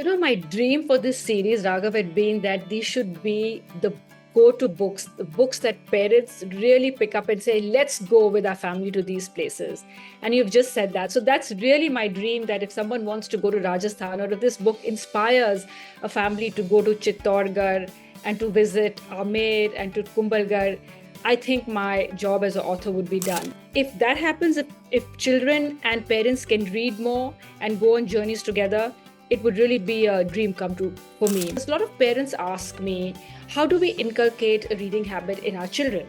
My dream for this series, Raghav, had been that these should be the go-to books, the books that parents really pick up and say, let's go with our family to these places. And you've just said that. So that's really my dream, that if someone wants to go to Rajasthan, or if this book inspires a family to go to Chittorgarh and to visit Amer and to Kumbhalgarh, I think my job as an author would be done. If that happens, if children and parents can read more and go on journeys together, it would really be a dream come true for me. A lot of parents ask me, how do we inculcate a reading habit in our children?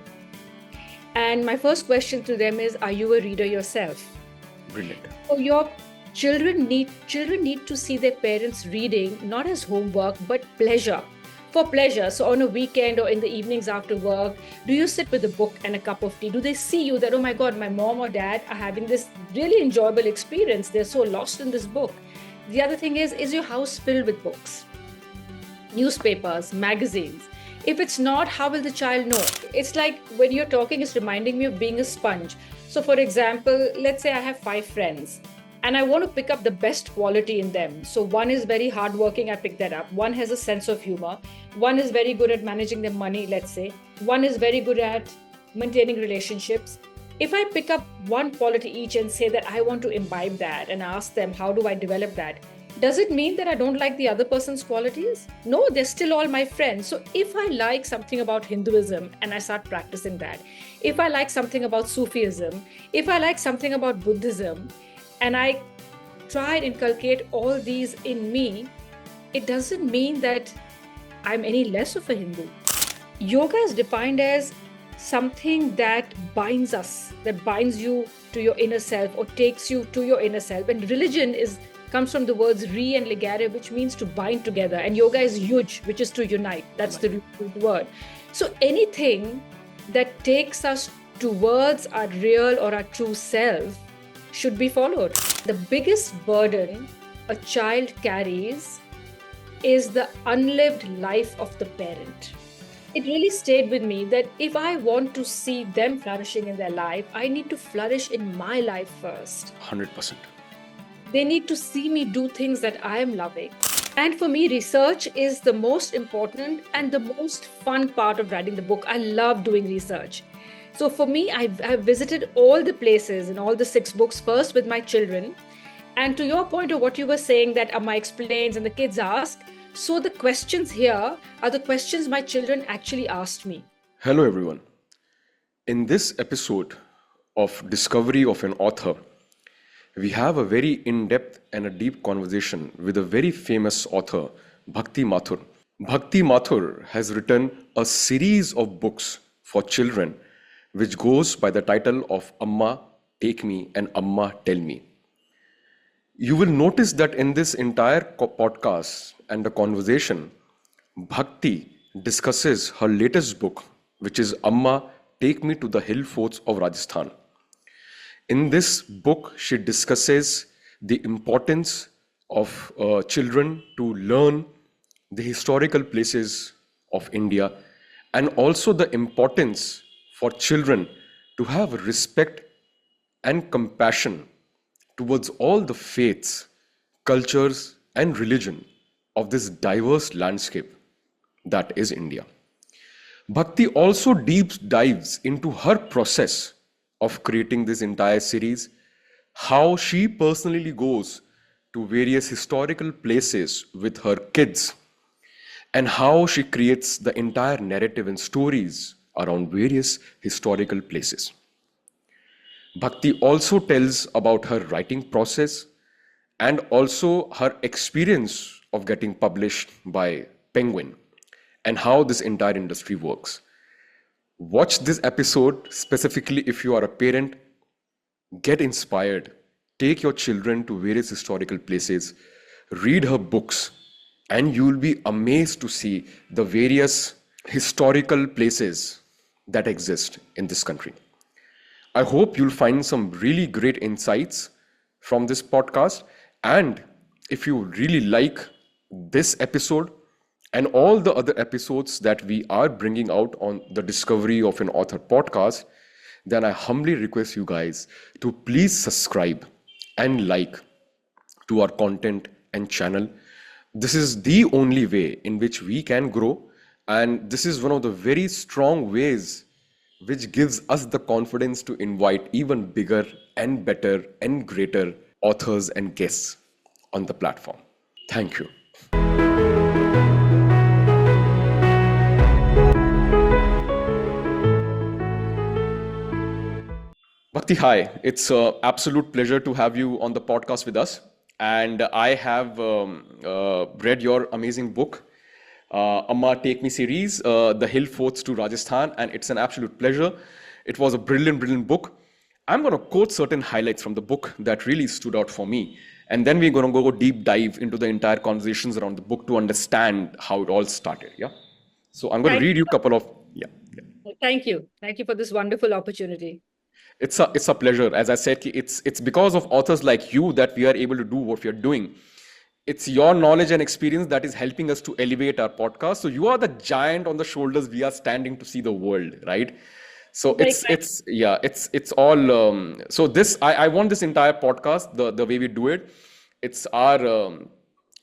And my first question to them is, are you a reader yourself? Brilliant. So your children need to see their parents reading not as homework but pleasure. For pleasure. So on a weekend or in the evenings after work, do you sit with a book and a cup of tea? Do they see you that, oh my God, my mom or dad are having this really enjoyable experience? They're so lost in this book. The other thing is your house filled with books, newspapers, magazines? If it's not, how will the child know? It's like when you're talking, it's reminding me of being a sponge. So for example, let's say I have 5 friends and I want to pick up the best quality in them. So one is very hardworking, I pick that up. One has a sense of humor. One is very good at managing their money, let's say. One is very good at maintaining relationships. If I pick up one quality each and say that I want to imbibe that and ask them, how do I develop that? Does it mean that I don't like the other person's qualities? No, they're still all my friends. So if I like something about Hinduism and I start practicing that, if I like something about Sufism, if I like something about Buddhism, and I try and inculcate all these in me, it doesn't mean that I'm any less of a Hindu. Yoga is defined as something that binds us, that binds you to your inner self or takes you to your inner self. And religion comes from the words re and legare, which means to bind together. And yoga is yuj, which is to unite. That's the root word. So anything that takes us towards our real or our true self should be followed. The biggest burden a child carries is the unlived life of the parent. It really stayed with me that if I want to see them flourishing in their life, I need to flourish in my life first. 100%. They need to see me do things that I am loving. And for me, research is the most important and the most fun part of writing the book. I love doing research. So for me, I've visited all the places in all the 6 books first with my children. And to your point of what you were saying that Amma explains and the kids ask, so the questions here are the questions my children actually asked me. Hello everyone. In this episode of Discovery of an Author, we have a very in-depth and a deep conversation with a very famous author, Bhakti Mathur. Bhakti Mathur has written a series of books for children which goes by the title of Amma Take Me and Amma Tell Me. You will notice that in this entire podcast and the conversation, Bhakti discusses her latest book, which is Amma Take Me to the Hill Forts of Rajasthan. In this book, she discusses the importance of children to learn the historical places of India and also the importance for children to have respect and compassion towards all the faiths, cultures, and religion of this diverse landscape that is India. Bhakti also deep dives into her process of creating this entire series, how she personally goes to various historical places with her kids, and how she creates the entire narrative and stories around various historical places. Bhakti also tells about her writing process and also her experience of getting published by Penguin and how this entire industry works. Watch this episode specifically if you are a parent. Get inspired. Take your children to various historical places. Read her books and you will be amazed to see the various historical places that exist in this country. I hope you'll find some really great insights from this podcast. And if you really like this episode and all the other episodes that we are bringing out on the Discovery of an Author podcast, then I humbly request you guys to please subscribe and like to our content and channel. This is the only way in which we can grow. And this is one of the very strong ways which gives us the confidence to invite even bigger and better and greater authors and guests on the platform. Thank you. Bhakti, hi. It's an absolute pleasure to have you on the podcast with us. And I have read your amazing book, Amma Take Me series, The Hill Forts to Rajasthan, and it's an absolute pleasure. It was a brilliant, brilliant book. I'm going to quote certain highlights from the book that really stood out for me. And then we're going to go deep dive into the entire conversations around the book to understand how it all started. Yeah. So I'm going to Thank read you a couple of, yeah. you. Thank you. Thank you for this wonderful opportunity. It's a pleasure. As I said, it's because of authors like you that we are able to do what we are doing. It's your knowledge and experience that is helping us to elevate our podcast. So you are the giant on the shoulders we are standing to see the world, right? So Very it's all. So this I want this entire podcast the way we do it. It's our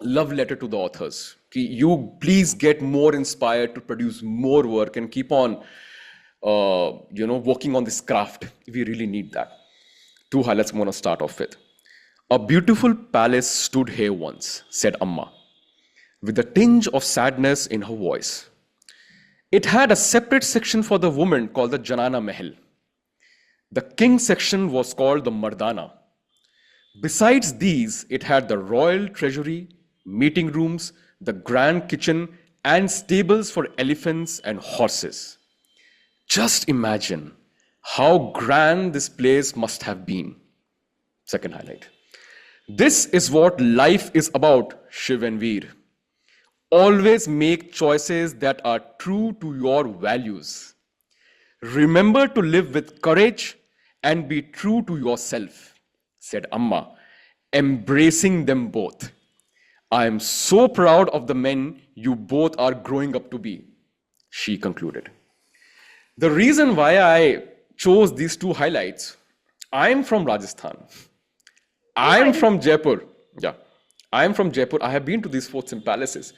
love letter to the authors. You please get more inspired to produce more work and keep on working on this craft. We really need that. Two highlights I'm going to start off with. A beautiful palace stood here once, said Amma, with a tinge of sadness in her voice. It had a separate section for the woman called the Janana Mahal. The king section was called the Mardana. Besides these, it had the royal treasury, meeting rooms, the grand kitchen, and stables for elephants and horses. Just imagine how grand this place must have been. Second highlight. This is what life is about, Shiv and Veer. Always make choices that are true to your values. Remember to live with courage and be true to yourself, said Amma, embracing them both. I am so proud of the men you both are growing up to be, she concluded. The reason why I chose these two highlights, I'm from Rajasthan. I'm from Jaipur. Yeah, I'm from Jaipur. I have been to these forts and palaces.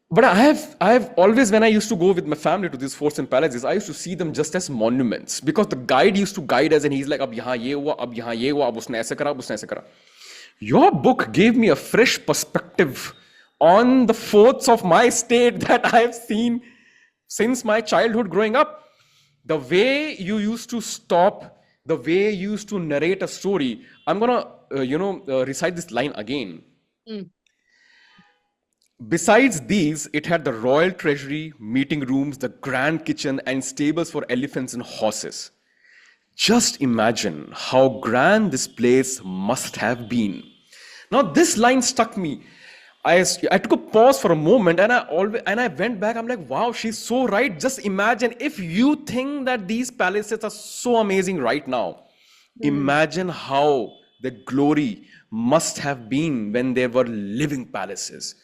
But I have always, when I used to go with my family to these forts and palaces, I used to see them just as monuments because the guide used to guide us and he's like, ab yahan ye hua, ab yahan ye hua, ab usne aise kara, ab usne aise kara. Your book gave me a fresh perspective on the forts of my state that I have seen since my childhood growing up. The way you used to stop, the way you used to narrate a story. I'm gonna, recite this line again. Mm. Besides these, it had the royal treasury, meeting rooms, the grand kitchen, and stables for elephants and horses. Just imagine how grand this place must have been. Now, this line struck me. I took a pause for a moment and I went back. I'm like, wow, she's so right. Just imagine if you think that these palaces are so amazing right now. Imagine how the glory must have been when they were living palaces.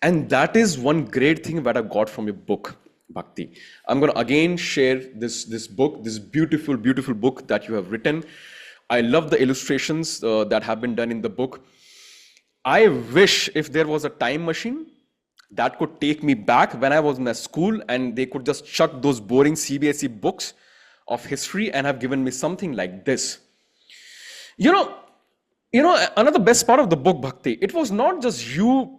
And that is one great thing that I got from your book, Bhakti. I'm going to again share this book, this beautiful, beautiful book that you have written. I love the illustrations that have been done in the book. I wish if there was a time machine that could take me back when I was in a school and they could just chuck those boring CBSE books of history and have given me something like this. Another best part of the book, Bhakti, it was not just you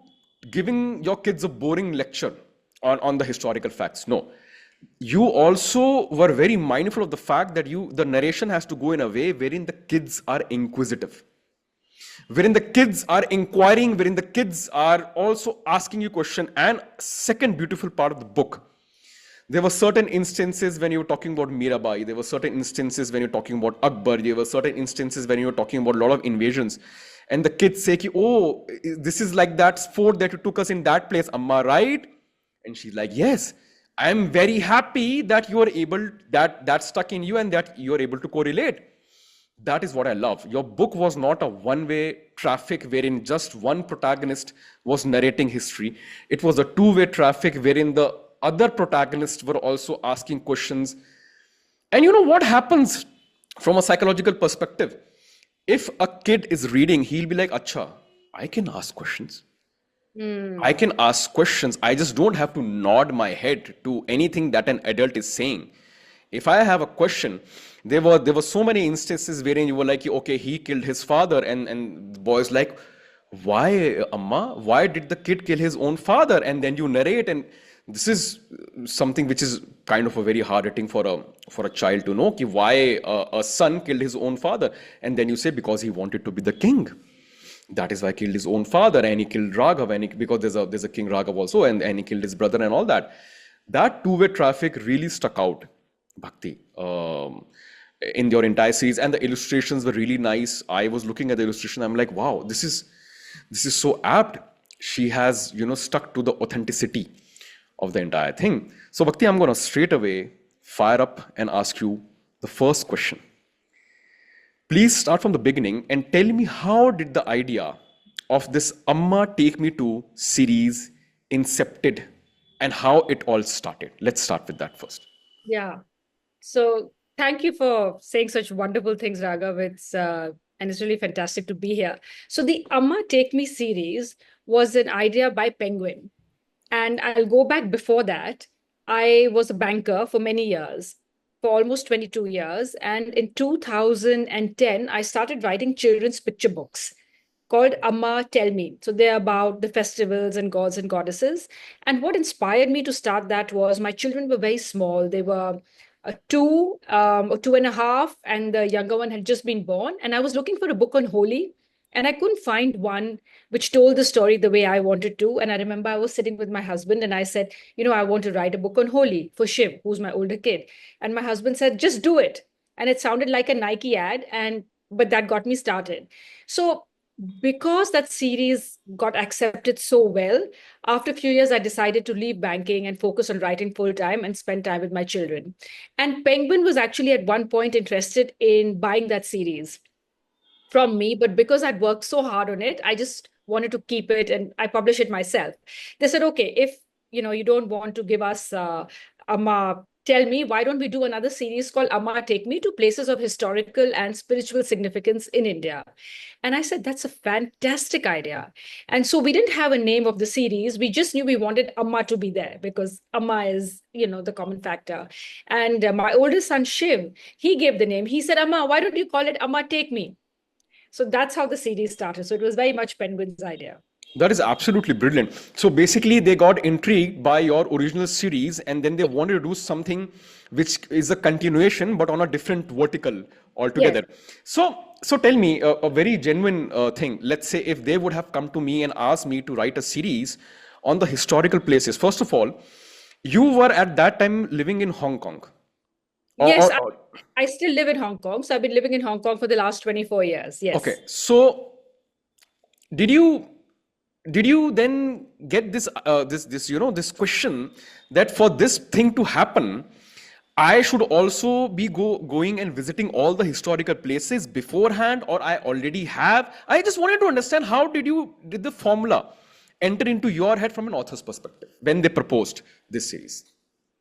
giving your kids a boring lecture on the historical facts. No. You also were very mindful of the fact that the narration has to go in a way wherein the kids are inquisitive, wherein the kids are inquiring, wherein the kids are also asking you questions. And second beautiful part of the book, there were certain instances when you were talking about Mirabai, there were certain instances when you're talking about Akbar, there were certain instances when you were talking about a lot of invasions. And the kids say, oh, this is like that fort that you took us in that place, Amma, right? And she's like, yes, I'm very happy that you are able, that stuck in you and that you are able to correlate. That is what I love. Your book was not a one-way traffic wherein just one protagonist was narrating history. It was a two-way traffic wherein the other protagonists were also asking questions. And you know what happens from a psychological perspective? If a kid is reading, he'll be like, Acha, I can ask questions. I Mm. can ask questions. I just don't have to nod my head to anything that an adult is saying. If I have a question, there were so many instances wherein you were like, okay, he killed his father, and the boy's like, why, Amma? Why did the kid kill his own father? And then you narrate, and this is something which is kind of a very hard hitting for a child to know, ki why a son killed his own father, and then you say because he wanted to be the king. That is why he killed his own father, and he killed Raghav, because there's a King Raghav also, and he killed his brother and all that. That two-way traffic really stuck out, Bhakti, in your entire series, and the illustrations were really nice. I was looking at the illustration, I'm like, wow, this is so apt. She has, stuck to the authenticity of the entire thing. So, Bhakti, I'm gonna straight away fire up and ask you the first question. Please start from the beginning and tell me, how did the idea of this Amma Take Me To series incepted and how it all started? Let's start with that first. Yeah. So thank you for saying such wonderful things, Raghav. And it's really fantastic to be here. So the Amma Take Me series was an idea by Penguin. And I'll go back before that. I was a banker for many years, for almost 22 years. And in 2010, I started writing children's picture books called Amma Tell Me. So they're about the festivals and gods and goddesses. And what inspired me to start that was my children were very small. They were two or two and a half, and the younger one had just been born. And I was looking for a book on Holi, and I couldn't find one which told the story the way I wanted to. And I remember I was sitting with my husband and I said, I want to write a book on Holi for Shiv, who's my older kid. And my husband said, just do it. And it sounded like a Nike ad, but that got me started. So because that series got accepted so well, after a few years, I decided to leave banking and focus on writing full time and spend time with my children. And Penguin was actually at one point interested in buying that series from me, but because I'd worked so hard on it, I just wanted to keep it and I publish it myself. They said, okay, if you don't want to give us Amma Tell Me, why don't we do another series called Amma Take Me to places of historical and spiritual significance in India? And I said, that's a fantastic idea. And so we didn't have a name of the series. We just knew we wanted Amma to be there because Amma is, the common factor. And my oldest son, Shiv, he gave the name. He said, Amma, why don't you call it Amma Take Me? So that's how the series started. So it was very much Penguin's idea. That is absolutely brilliant. So basically, they got intrigued by your original series, and then they wanted to do something which is a continuation, but on a different vertical Yes. altogether. So tell me a very genuine thing. Let's say if they would have come to me and asked me to write a series on the historical places. First of all, you were at that time living in Hong Kong, or, Yes, or, or I still live in Hong Kong. So I've been living in Hong Kong for the last 24 years. okay. Yes. So did you did you then get this question that for this thing to happen, I should also be going and visiting all the historical places beforehand, or I already have? I just wanted to understand, how did the formula enter into your head from an author's perspective when they proposed this series?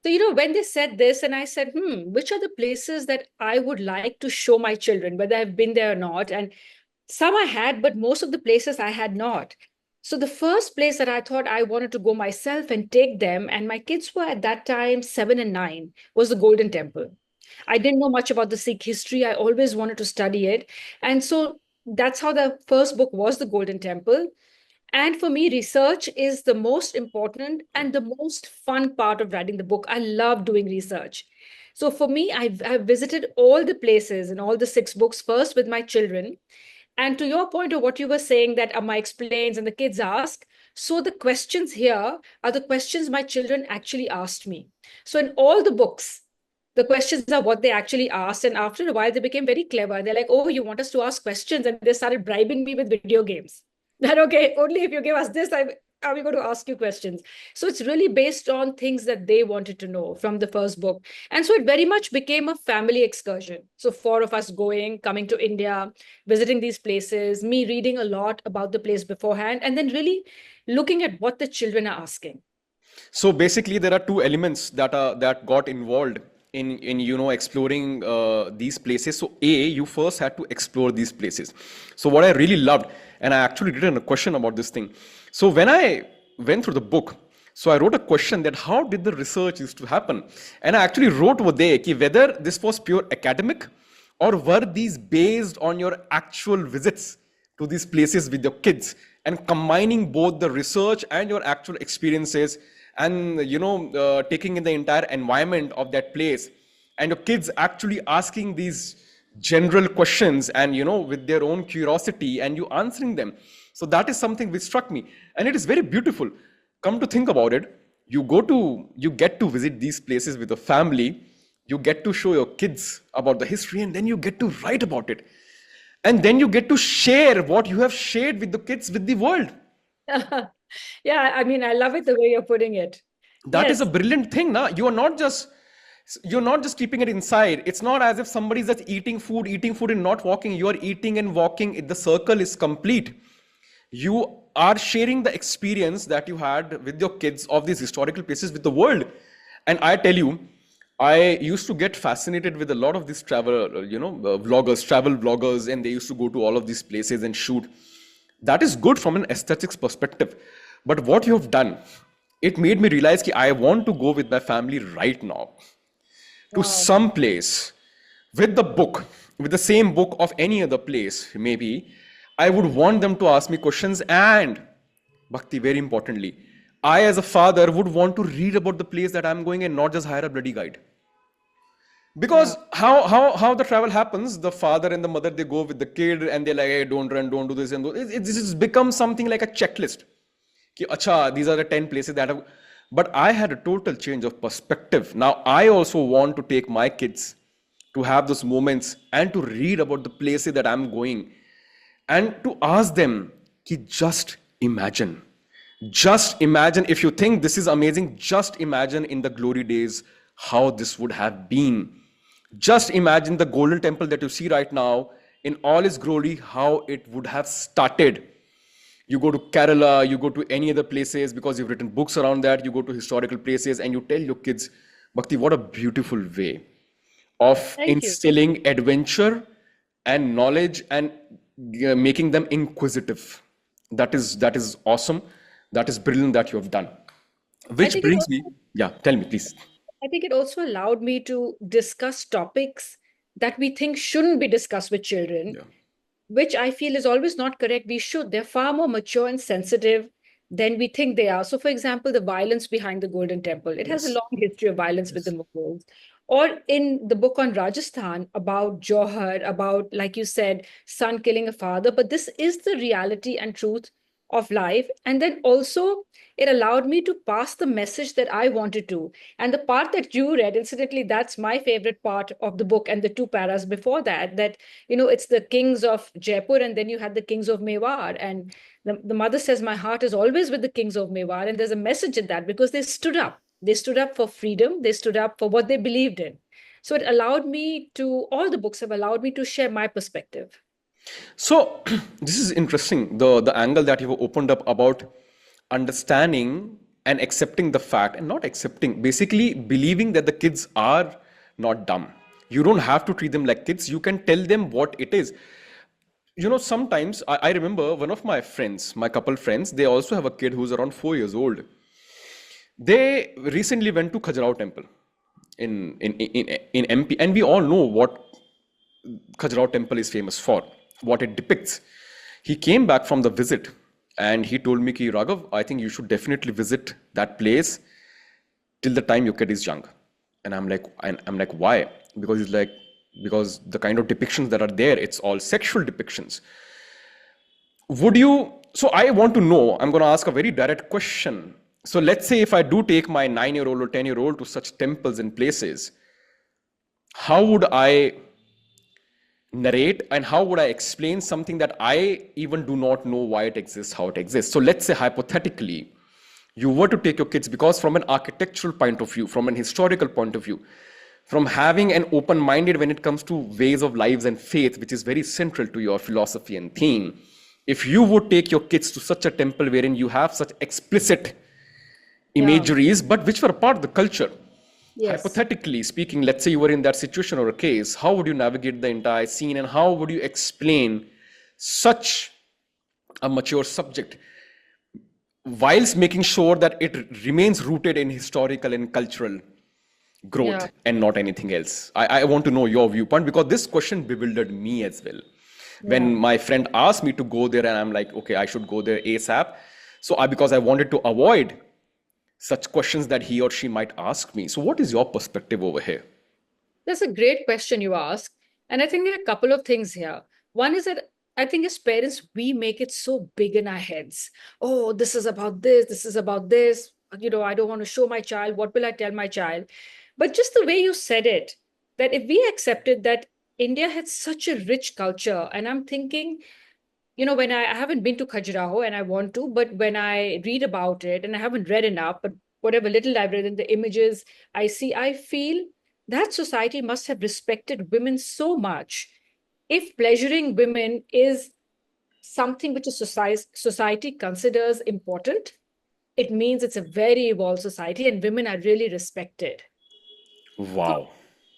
So, when they said this, and I said, which are the places that I would like to show my children, whether I've been there or not? And some I had, but most of the places I had not. So the first place that I thought I wanted to go myself and take them, and my kids were at that time 7 and 9, was the Golden Temple. I didn't know much about the Sikh history. I always wanted to study it. And so that's how the first book was, The Golden Temple. And for me, research is the most important and the most fun part of writing the book. I love doing research. So for me, I've visited all the places in all the 6 books first with my children. And to your point of what you were saying, that Amma explains and the kids ask, so the questions here are the questions my children actually asked me. So in all the books, the questions are what they actually asked. And after a while, they became very clever. They're like, oh, you want us to ask questions? And they started bribing me with video games. That, okay, only if you give us this, are we going to ask you questions? So it's really based on things that they wanted to know from the first book. And so it very much became a family excursion. So 4 of us coming to India, visiting these places, me reading a lot about the place beforehand, and then really looking at what the children are asking. So basically, there are two elements that got involved in exploring these places. So you first had to explore these places. So what I really loved, and I actually did a question about this thing. So when I went through the book, so I wrote a question that how did the research used to happen? And I actually wrote over there ki whether this was pure academic or were these based on your actual visits to these places with your kids and combining both the research and your actual experiences and taking in the entire environment of that place and your kids actually asking these general questions and with their own curiosity and you answering them. So that is something which struck me and it is very beautiful. Come to think about it, you get to visit these places with a family, you get to show your kids about the history and then you get to write about it and then you get to share what you have shared with the kids with the world. Yeah, I mean, I love it the way you're putting it. That is a Yes. brilliant thing. Now you're not just keeping it inside. It's not as if somebody's just eating food and not walking. You are eating and walking. The circle is complete. You are sharing the experience that you had with your kids of these historical places with the world. And I tell you, I used to get fascinated with a lot of these vloggers, travel vloggers, and they used to go to all of these places and shoot. That is good from an aesthetics perspective. But what you have done, it made me realize that I want to go with my family right now to Wow. some place with the book, with the same book of any other place, maybe. I would want them to ask me questions and, Bhakti, very importantly, I as a father would want to read about the place that I'm going and not just hire a bloody guide. Yeah. Because how the travel happens, the father and the mother, they go with the kid and they're like, hey, don't run, don't do this and do this has become something like a checklist. Ki, Acha, these are the 10 places that have. But I had a total change of perspective. Now I also want to take my kids to have those moments and to read about the places that I'm going and to ask them, ki, just imagine if you think this is amazing, just imagine in the glory days how this would have been. Just imagine the golden temple that you see right now in all its glory, how it would have started. You go to Kerala, you go to any other places because you've written books around that, you go to historical places and you tell your kids, Bhakti, what a beautiful way of Thank you. instilling adventure and knowledge and making them inquisitive. That is awesome. That is brilliant that you have done. I Which think it brings me, also yeah, tell me, please. I think it also allowed me to discuss topics that we think shouldn't be discussed with children, Yeah. which I feel is always not correct. We should. They're far more mature and sensitive than we think they are. So, for example, the violence behind the Golden Temple, it has a Yes. long history of violence with the Yes. Mughals. Or in the book on Rajasthan about Johar, about, like you said, son killing a father. But this is the reality and truth of life. And then also, it allowed me to pass the message that I wanted to. And the part that you read, incidentally, that's my favorite part of the book and the two paras before that, that it's the kings of Jaipur and then you had the kings of Mewar. And the mother says, my heart is always with the kings of Mewar. And there's a message in that because they stood up. They stood up for freedom. They stood up for what they believed in. So it allowed me to, all the books have allowed me to share my perspective. So this is interesting. The angle that you've opened up about understanding and accepting the fact and not accepting, basically believing that the kids are not dumb. You don't have to treat them like kids. You can tell them what it is. Sometimes I remember one of my friends, my couple friends, they also have a kid who's around 4 years old. They recently went to Khajuraho temple in MP, and we all know what Khajuraho temple is famous for, what it depicts. He came back from the visit and he told me, Ki Raghav, I think you should definitely visit that place till the time your kid is young. And I'm like, why? Because he's like, because the kind of depictions that are there, it's all sexual depictions. Would you? So I want to know, I'm going to ask a very direct question. So let's say if I do take my 9-year-old or 10-year-old to such temples and places, how would I narrate and how would I explain something that I even do not know why it exists, how it exists? So let's say hypothetically, you were to take your kids because from an architectural point of view, from an historical point of view, from having an open minded when it comes to ways of lives and faith, which is very central to your philosophy and theme, if you would take your kids to such a temple wherein you have such explicit Yeah. imageries, but which were a part of the culture. Yes. Hypothetically speaking, let's say you were in that situation or a case, how would you navigate the entire scene and how would you explain such a mature subject? whilst making sure that it remains rooted in historical and cultural Yeah. growth and not anything else. I want to know your viewpoint because this question bewildered me as well. Yeah. When my friend asked me to go there, and I'm like, okay, I should go there ASAP. So because I wanted to avoid such questions that he or she might ask me. So, what is your perspective over here? That's a great question you ask. And I think there are a couple of things here. One is that I think as parents, we make it so big in our heads. Oh, this is about this, this is about this. I don't want to show my child. What will I tell my child? But just the way you said it, that if we accepted that India had such a rich culture, and I'm thinking, when I haven't been to Khajuraho and I want to, but when I read about it, and I haven't read enough, but whatever little I've read in the images I see, I feel that society must have respected women so much. If pleasuring women is something which a society considers important, it means it's a very evolved society and women are really respected. So Wow.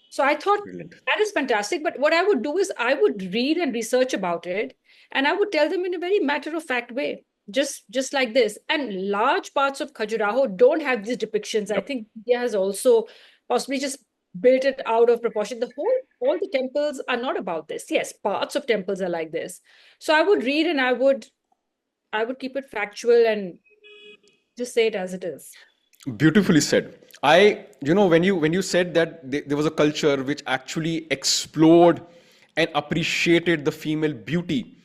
so I thought Brilliant. that is fantastic. But what I would do is I would read and research about it, and I would tell them in a very matter of fact way, just like this. And large parts of Khajuraho don't have these depictions. I Yep. think India has also possibly just built it out of proportion. All the temples are not about this. Yes, parts of temples are like this. So I would read and I would keep it factual and just say it as it is. Beautifully said. When you said that there was a culture which actually explored and appreciated the female beauty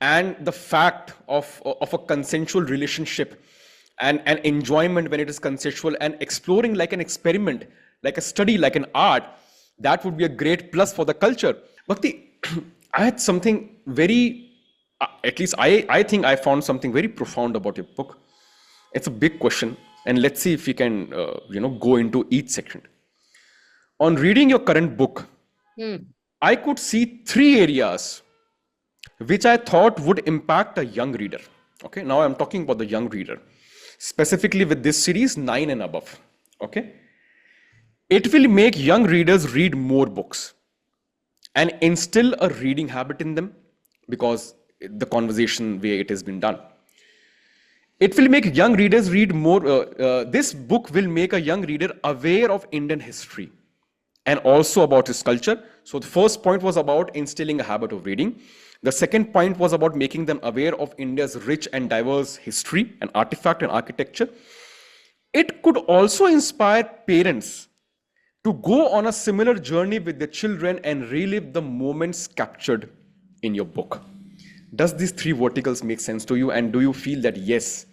and the fact of a consensual relationship and enjoyment when it is consensual and exploring like an experiment, like a study, like an art, that would be a great plus for the culture. Bhakti, I had something very, at least I think I found something very profound about your book. It's a big question, and let's see if we can, go into each section. On reading your current book, Hmm. I could see three areas which I thought would impact a young reader. Okay, now I'm talking about the young reader, specifically with this series 9 and above. Okay, it will make young readers read more books and instill a reading habit in them because the conversation way it has been done. It will make young readers read more. This book will make a young reader aware of Indian history and also about his culture. So, the first point was about instilling a habit of reading. The second point was about making them aware of India's rich and diverse history and artifact and architecture. It could also inspire parents to go on a similar journey with their children and relive the moments captured in your book. Does these three verticals make sense to you? And do you feel that yes,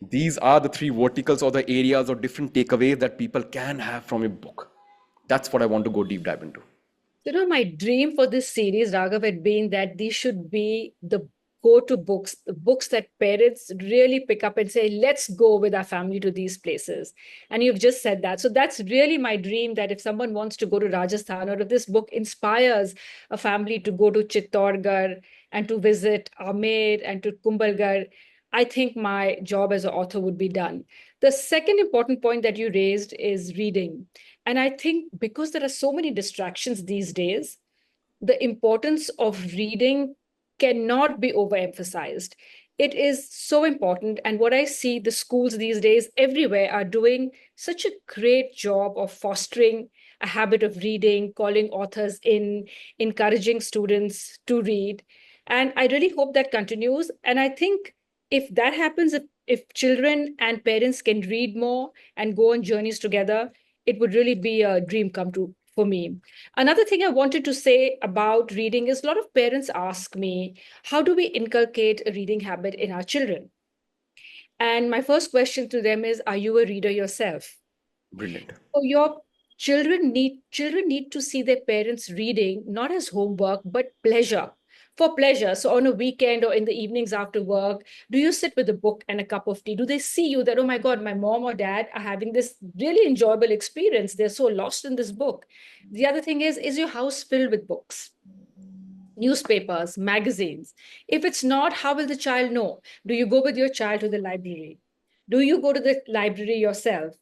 these are the three verticals or the areas or different takeaways that people can have from a book? That's what I want to go deep dive into. My dream for this series, Raghav, had been that these should be the go-to books, the books that parents really pick up and say, let's go with our family to these places. And you've just said that. So that's really my dream, that if someone wants to go to Rajasthan, or if this book inspires a family to go to Chittorgarh and to visit Amer and to Kumbhalgarh, I think my job as an author would be done. The second important point that you raised is reading. And I think because there are so many distractions these days, the importance of reading cannot be overemphasized. It is so important. And what I see the schools these days everywhere are doing such a great job of fostering a habit of reading, calling authors in, encouraging students to read. And I really hope that continues. And I think if that happens, if children and parents can read more and go on journeys together, it would really be a dream come true for me. Another thing I wanted to say about reading is a lot of parents ask me, how do we inculcate a reading habit in our children? And my first question to them is, are you a reader yourself? Brilliant. So your children need to see their parents reading not as homework but pleasure. For pleasure. So on a weekend or in the evenings after work, do you sit with a book and a cup of tea? Do they see you that, oh my God, my mom or dad are having this really enjoyable experience? They're so lost in this book. The other thing is your house filled with books? Newspapers, magazines. If it's not, how will the child know? Do you go with your child to the library? Do you go to the library yourself?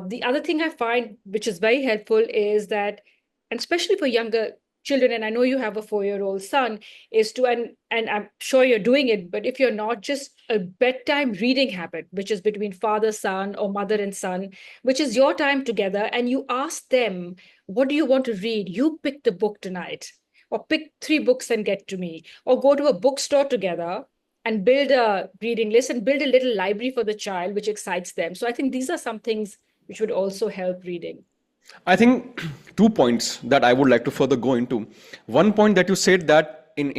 The other thing I find, which is very helpful, is that, and especially for younger children, and I know you have a 4-year-old son, is to, and I'm sure you're doing it, but if you're not, just a bedtime reading habit, which is between father, son, or mother and son, which is your time together, and you ask them, what do you want to read? You pick the book tonight, or pick 3 books and get to me, or go to a bookstore together and build a reading list and build a little library for the child, which excites them. So I think these are some things which would also help reading. I think 2 points that I would like to further go into. One point that you said that in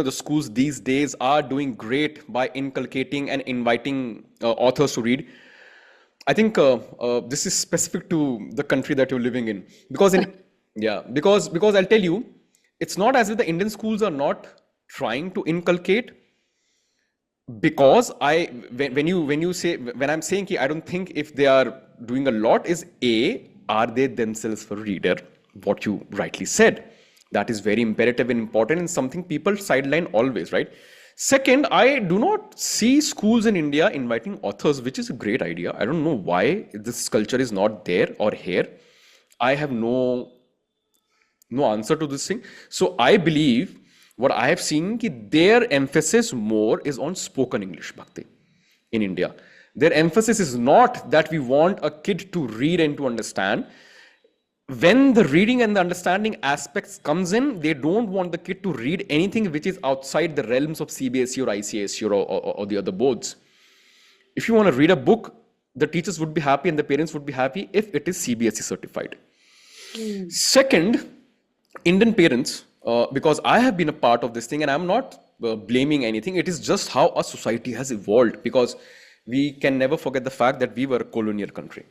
the schools these days are doing great by inculcating and inviting authors to read. I think this is specific to the country that you're living in, because in yeah, because I'll tell you, it's not as if the Indian schools are not trying to inculcate. Because when you say, when I'm saying ki, I don't think if they are doing a lot is, a, are they themselves for reader, what you rightly said, that is very imperative and important and something people sideline always, right? Second, I do not see schools in India inviting authors, which is a great idea. I don't know why this culture is not there or here. I have no answer to this thing. So I believe what I have seen ki their emphasis more is on spoken English, Bhakti, in India. Their emphasis is not that we want a kid to read and to understand. When the reading and the understanding aspects comes in, they don't want the kid to read anything which is outside the realms of CBSE or ICSE or the other boards. If you want to read a book, the teachers would be happy and the parents would be happy if it is CBSE certified. Second, Indian parents, because I have been a part of this thing and I'm not blaming anything, it is just how our society has evolved, because we can never forget the fact that we were a colonial country.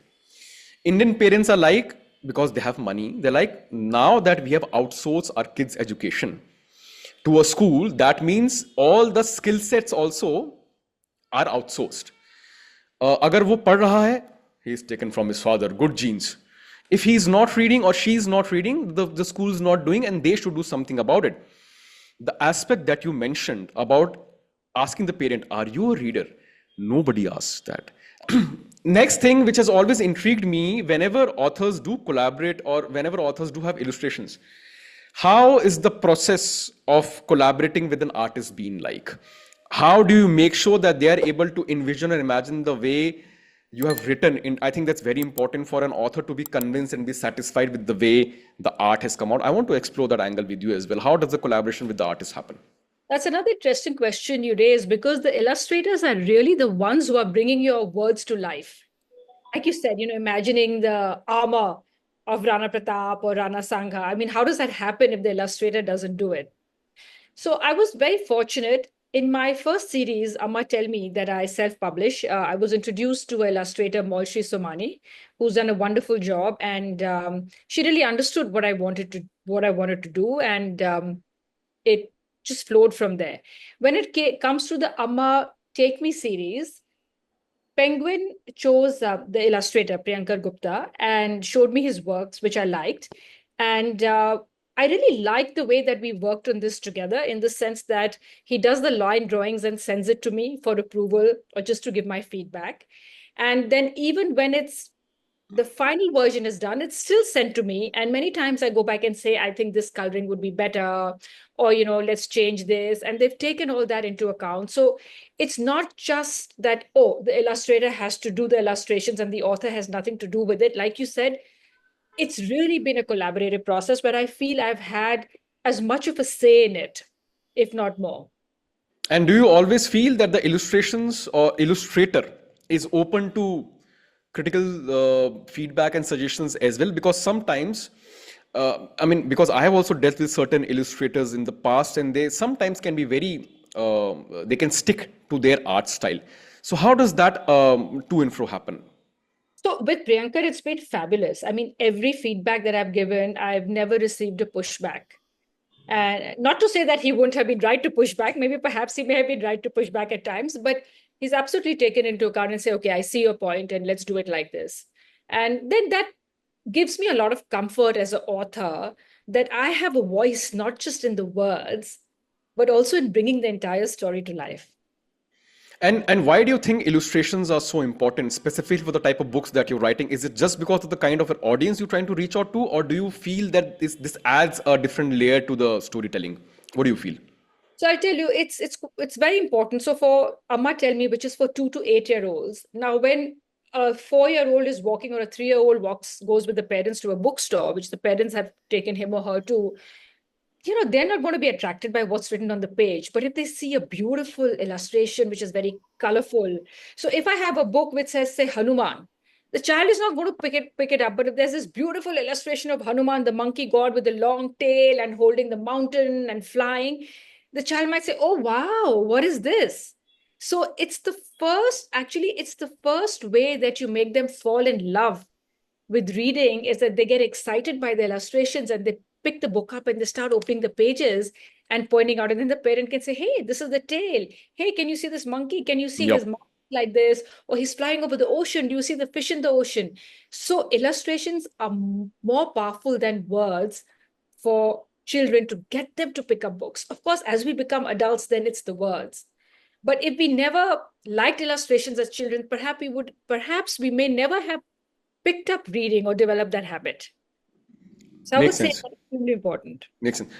Indian parents are like, because they have money, they're like, now that we have outsourced our kids' education to a school, that means all the skill sets also are outsourced. अगर वो पढ़ रहा है, he is taken from his father, good genes. If he is not reading or she is not reading, the school is not doing, and they should do something about it. The aspect that you mentioned about asking the parent, are you a reader? Nobody asks that. Next thing which has always intrigued me, whenever authors do collaborate or whenever authors do have illustrations, how is the process of collaborating with an artist been like? How do you make sure that they are able to envision and imagine the way you have written in? I think that's very important for an author to be convinced and be satisfied with the way the art has come out. I want to explore that angle with you as well. How does the collaboration with the artist happen? That's another interesting question you raise, because the illustrators are really the ones who are bringing your words to life. Like you said, imagining the armor of Rana Pratap or Rana Sangha. I mean, how does that happen if the illustrator doesn't do it? So I was very fortunate. In my first series, Amma Tell Me, that I self-publish, I was introduced to illustrator Moulshi Somani, who's done a wonderful job, and she really understood what I wanted to do, and it just flowed from there. When it comes to the Amma Take Me series, Penguin chose the illustrator Priyankar Gupta and showed me his works, which I liked. And I really liked the way that we worked on this together, in the sense that he does the line drawings and sends it to me for approval or just to give my feedback. And then even when the final version is done, it's still sent to me. And many times I go back and say, I think this coloring would be better, or, let's change this. And they've taken all that into account. So it's not just that, oh, the illustrator has to do the illustrations and the author has nothing to do with it. Like you said, it's really been a collaborative process where I feel I've had as much of a say in it, if not more. And do you always feel that the illustrations or illustrator is open to critical feedback and suggestions as well? Because sometimes, I mean, because I have also dealt with certain illustrators in the past, and they sometimes can be very, they can stick to their art style. So how does that to and fro happen? So with Priyankar, it's been fabulous. I mean, every feedback that I've given, I've never received a pushback. And not to say that he wouldn't have been right to push back. Maybe perhaps he may have been right to push back at times, but he's absolutely taken into account and say, okay, I see your point and let's do it like this. And then that gives me a lot of comfort as an author, that I have a voice, not just in the words, but also in bringing the entire story to life. And why do you think illustrations are so important, specifically for the type of books that you're writing? Is it just because of the kind of an audience you're trying to reach out to, or do you feel that this adds a different layer to the storytelling? What do you feel? So I tell you, it's very important. So for Amma Tell Me, which is for 2 to 8 year olds, now when a 4 year old is walking or a 3 year old walks goes with the parents to a bookstore, which the parents have taken him or her to, they're not going to be attracted by what's written on the page. But if they see a beautiful illustration, which is very colorful, so if I have a book which says, say, Hanuman, the child is not going to pick it up. But if there's this beautiful illustration of Hanuman, the monkey god with the long tail and holding the mountain and flying, the child might say, "Oh, wow, what is this?" So it's the first way that you make them fall in love with reading is that they get excited by the illustrations and they pick the book up and they start opening the pages and pointing out. And then the parent can say, "Hey, this is the tail. Hey, can you see this monkey? Can you see his Yep. mouth like this? Or he's flying over the ocean. Do you see the fish in the ocean?" So illustrations are more powerful than words for children to get them to pick up books. Of course, as we become adults, then it's the words. But if we never liked illustrations as children, perhaps we may never have picked up reading or developed that habit. So I would Makes say sense. that's extremely important. Makes sense.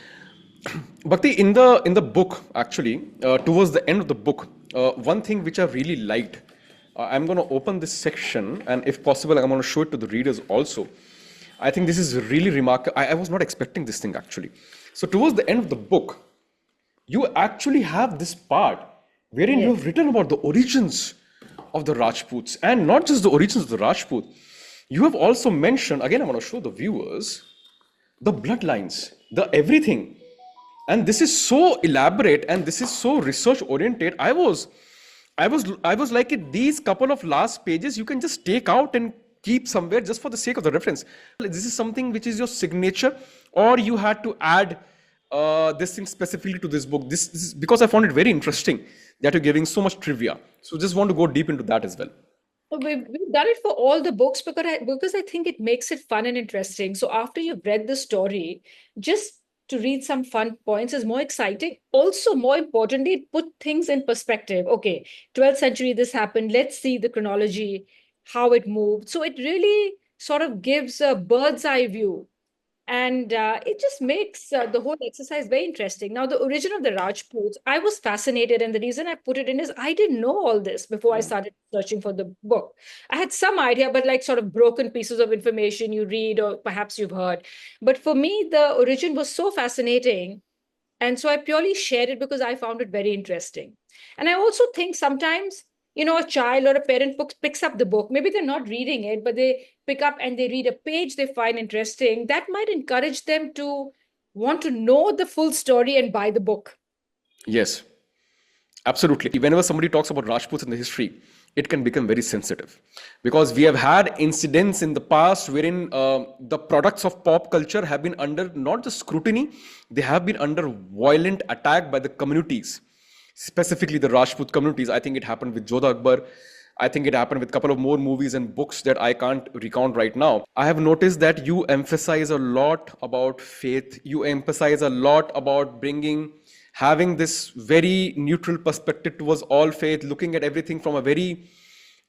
Bhakti, in the book, actually, towards the end of the book, one thing which I really liked, I'm going to open this section, and if possible, I'm going to show it to the readers also. I think this is really remarkable. I was not expecting this thing actually. So towards the end of the book, you actually have this part wherein you Yes. have written about the origins of the Rajputs, and not just the origins of the Rajput. You have also mentioned, again, I want to show the viewers the bloodlines, the everything. And this is so elaborate and this is so research oriented. I was like, these couple of last pages you can just take out and keep somewhere just for the sake of the reference. This is something which is your signature, or you had to add this thing specifically to this book. This is because I found it very interesting that you're giving so much trivia. So just want to go deep into that as well. So we've done it for all the books because I think it makes it fun and interesting. So after you've read the story, just to read some fun points is more exciting. Also, more importantly, it put things in perspective. Okay, 12th century, this happened. Let's see the chronology, how it moved. So it really sort of gives a bird's eye view. And it just makes the whole exercise very interesting. Now, the origin of the Rajputs, I was fascinated. And the reason I put it in is I didn't know all this before I started searching for the book. I had some idea, but like sort of broken pieces of information you read or perhaps you've heard. But for me, the origin was so fascinating, and so I purely shared it because I found it very interesting. And I also think sometimes, a child or a parent picks up the book. Maybe they're not reading it, but they pick up and they read a page they find interesting. That might encourage them to want to know the full story and buy the book. Yes. Absolutely. Whenever somebody talks about Rajputs in the history, it can become very sensitive because we have had incidents in the past wherein the products of pop culture have been under not just scrutiny, they have been under violent attack by the communities, specifically the Rajput communities. I think it happened with Jodha Akbar. I think it happened with a couple of more movies and books that I can't recount right now. I have noticed that you emphasize a lot about faith. You emphasize a lot about having this very neutral perspective towards all faith, looking at everything from a very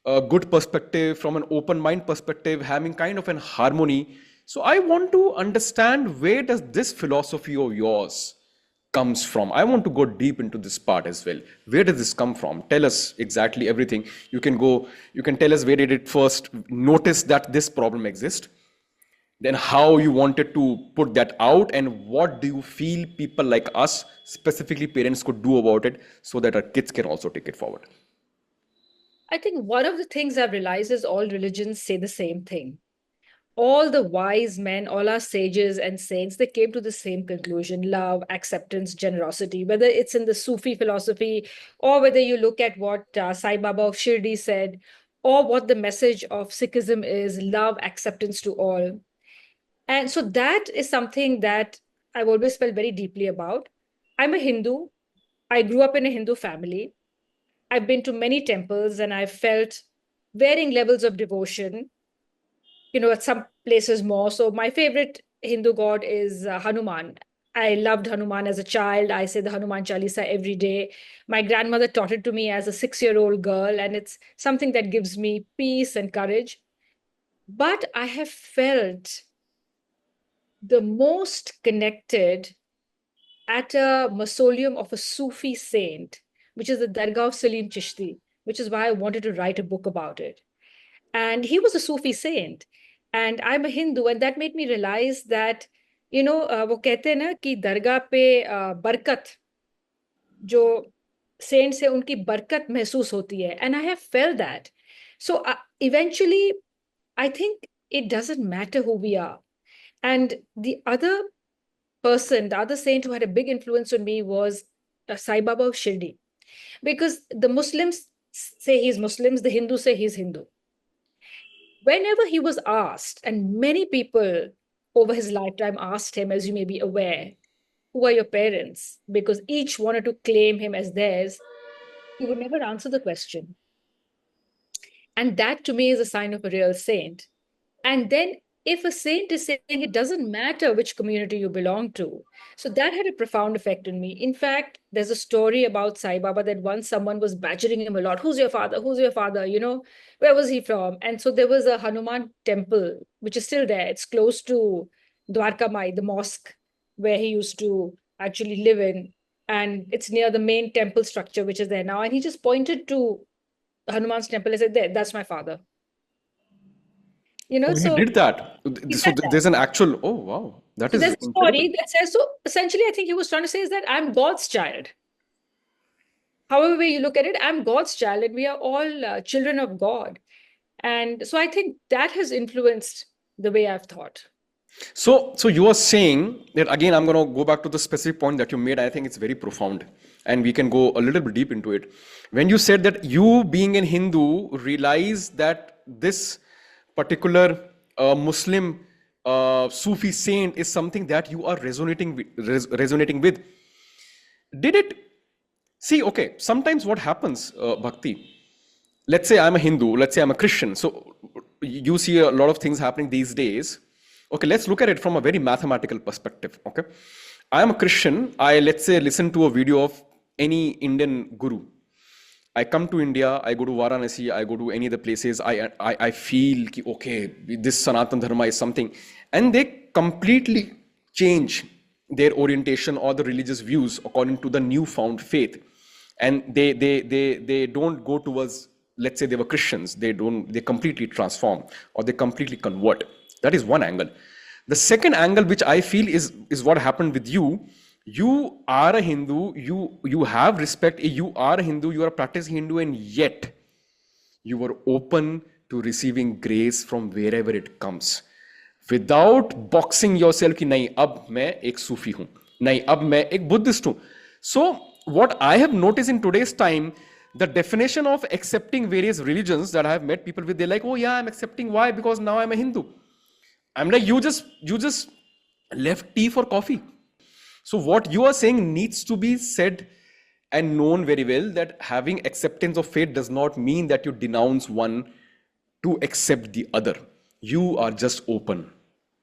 good perspective, from an open mind perspective, having kind of an harmony. So I want to understand, where does this philosophy of yours comes from? I want to go deep into this part as well. Where does this come from? Tell us exactly everything. You can tell us where did it first notice that this problem exists, then how you wanted to put that out, and what do you feel people like us, specifically parents, could do about it so that our kids can also take it forward. I think one of the things I've realized is all religions say the same thing. All the wise men, all our sages and saints, they came to the same conclusion: love, acceptance, generosity. Whether it's in the Sufi philosophy, or whether you look at what Sai Baba of Shirdi said, or what the message of Sikhism is: love, acceptance to all. And so that is something that I've always felt very deeply about. I'm a Hindu. I grew up in a Hindu family. I've been to many temples and I've felt varying levels of devotion, at some places more. So my favorite Hindu god is Hanuman. I loved Hanuman as a child. I say the Hanuman Chalisa every day. My grandmother taught it to me as a 6-year-old girl, and it's something that gives me peace and courage. But I have felt the most connected at a mausoleum of a Sufi saint, which is the Dargah of Salim Chishti, which is why I wanted to write a book about it. And he was a Sufi saint, and I'm a Hindu, and that made me realize that, वो कहते हैं ना कि दरगाह पे बरकत, जो Saint से उनकी बरकत महसूस होती है, and I have felt that. So eventually, I think it doesn't matter who we are. And the other saint who had a big influence on me was Sai Baba of Shirdi, because the Muslims say he's Muslims, the Hindus say he's Hindu. Whenever he was asked, and many people over his lifetime asked him, as you may be aware, who are your parents? Because each wanted to claim him as theirs, he would never answer the question. And that to me is a sign of a real saint. And then if a saint is saying it doesn't matter which community you belong to, so that had a profound effect on me. In fact, there's a story about Sai Baba that once someone was badgering him a lot. Who's your father? Who's your father? Where was he from? And so there was a Hanuman temple, which is still there. It's close to Dwarka Mai, the mosque where he used to actually live in. And it's near the main temple structure, which is there now. And he just pointed to Hanuman's temple and said, there, that's my father. Oh, he So did that. he So said that. there's an actual, oh wow, that So is there's a incredible. story that says, so essentially, I think he was trying to say is that I'm God's child. However way you look at it, I'm God's child, and we are all children of God. And so I think that has influenced the way I've thought. So you are saying that again, I'm going to go back to the specific point that you made. I think it's very profound, and we can go a little bit deep into it. When you said that you, being a Hindu, realize that this particular Muslim Sufi saint is something that you are resonating with. Did it see? Okay, sometimes what happens, Bhakti? Let's say I'm a Hindu. Let's say I'm a Christian. So you see a lot of things happening these days. Okay, let's look at it from a very mathematical perspective. Okay, I am a Christian. I, let's say, listen to a video of any Indian guru. I come to India, I go to Varanasi, I go to any other places. I feel ki, okay, this Sanatan Dharma is something, and they completely change their orientation or the religious views according to the newfound faith, and they don't go towards, let's say they were Christians, they completely transform or they completely convert. That is one angle. The second angle, which I feel is what happened with you. You are a Hindu, you have respect, you are a Hindu, you are a practicing Hindu, and yet you were open to receiving grace from wherever it comes, without boxing yourself कि नहीं अब मैं एक सूफी हूं, नहीं अब मैं एक बुद्धिस्ट हूं. So what I have noticed in today's time, the definition of accepting various religions that I have met people with, they're like, oh yeah, I'm accepting. Why? Because now I'm a Hindu. I'm like, you just left tea for coffee. So what you are saying needs to be said and known very well, that having acceptance of faith does not mean that you denounce one to accept the other. You are just open.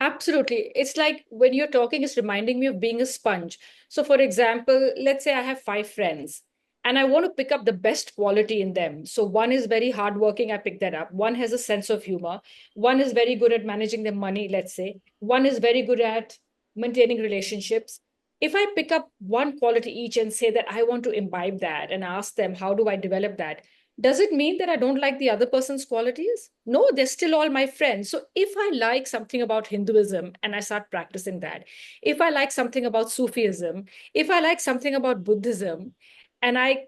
Absolutely. It's like when you're talking, it's reminding me of being a sponge. So, for example, let's say I have 5 friends and I want to pick up the best quality in them. So, one is very hardworking, I pick that up. One has a sense of humor. One is very good at managing their money, let's say. One is very good at maintaining relationships. If I pick up one quality each and say that I want to imbibe that and ask them, how do I develop that? Does it mean that I don't like the other person's qualities? No, they're still all my friends. So if I like something about Hinduism and I start practicing that, if I like something about Sufism, if I like something about Buddhism, and I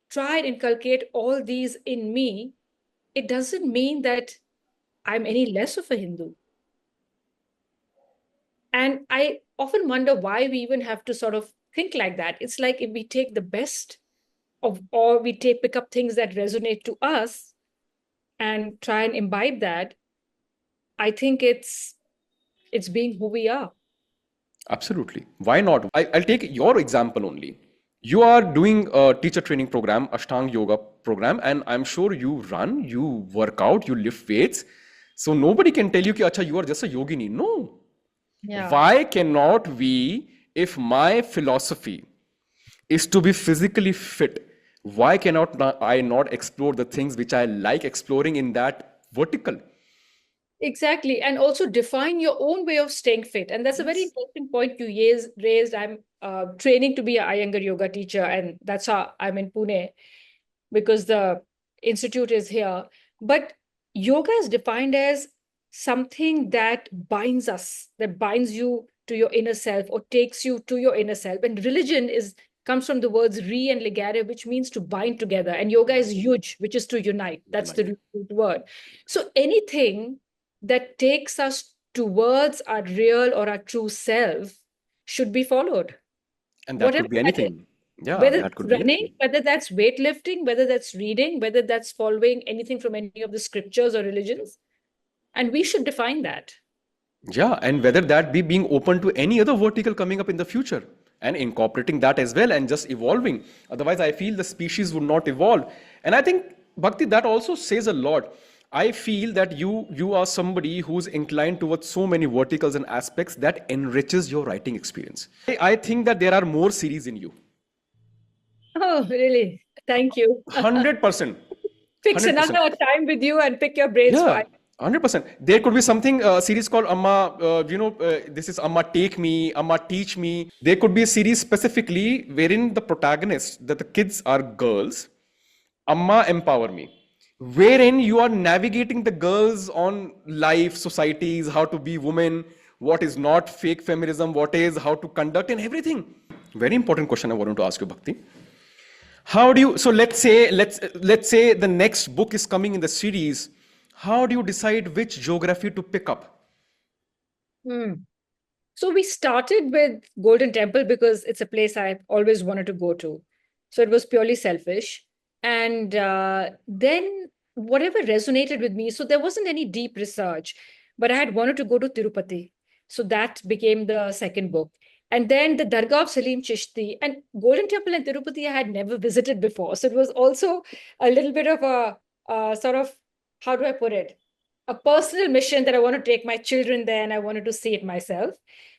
try and inculcate all these in me, it doesn't mean that I'm any less of a Hindu. And I often wonder why we even have to sort of think like that. It's like if we take the best of, or we pick up things that resonate to us and try and imbibe that, I think it's being who we are. Absolutely. Why not? I'll take your example only. You are doing a teacher training program, Ashtang Yoga program, and I'm sure you run, you work out, you lift weights. So nobody can tell you, ki, Acha, you are just a yogini. No. Yeah. Why cannot we if my philosophy is to be physically fit, why cannot I not explore the things which I like exploring in that vertical? Exactly. And also define your own way of staying fit. And that's a very Yes. important point you raised. I'm training to be a Iyengar yoga teacher, and that's how I'm in Pune because the institute is here. But yoga is defined as something that binds us, that binds you to your inner self or takes you to your inner self. And religion is comes from the words re and legare, which means to bind together. And yoga is yuj, which is to unite. That's Unite. the root word. So anything that takes us towards our real or our true self should be followed, And that whatever could be that is. anything. Yeah, Whether that that's could be running, anything. whether that's weightlifting, whether that's reading, whether that's following anything from any of the scriptures or religions. And we should define that. Yeah, and whether that be being open to any other vertical coming up in the future and incorporating that as well and just evolving. Otherwise, I feel the species would not evolve. And I think, Bhakti, that also says a lot. I feel that you are somebody who's inclined towards so many verticals and aspects that enriches your writing experience. I think that there are more series in you. Oh, really? Thank you. 100%. Fix 100%. another time with you and pick your brains for Yeah, 100%. There could be something series called Amma. This is Amma Take Me, Amma Teach Me. There could be a series specifically wherein the protagonists, that the kids are girls. Amma Empower Me, wherein you are navigating the girls on life, societies, how to be women, what is not fake feminism, what is, how to conduct, and everything. Very important question I wanted to ask you, Bhakti. How do you, so let's say the next book is coming in the series. How do you decide which geography to pick up? Hmm. So we started with Golden Temple because it's a place I've always wanted to go to. So it was purely selfish. And then whatever resonated with me, so there wasn't any deep research, but I had wanted to go to Tirupati. So that became the second book. And then the Dargah of Salim Chishti and Golden Temple and Tirupati I had never visited before. So it was also a little bit of a sort of, how do I put it? A personal mission that I want to take my children there and I wanted to see it myself.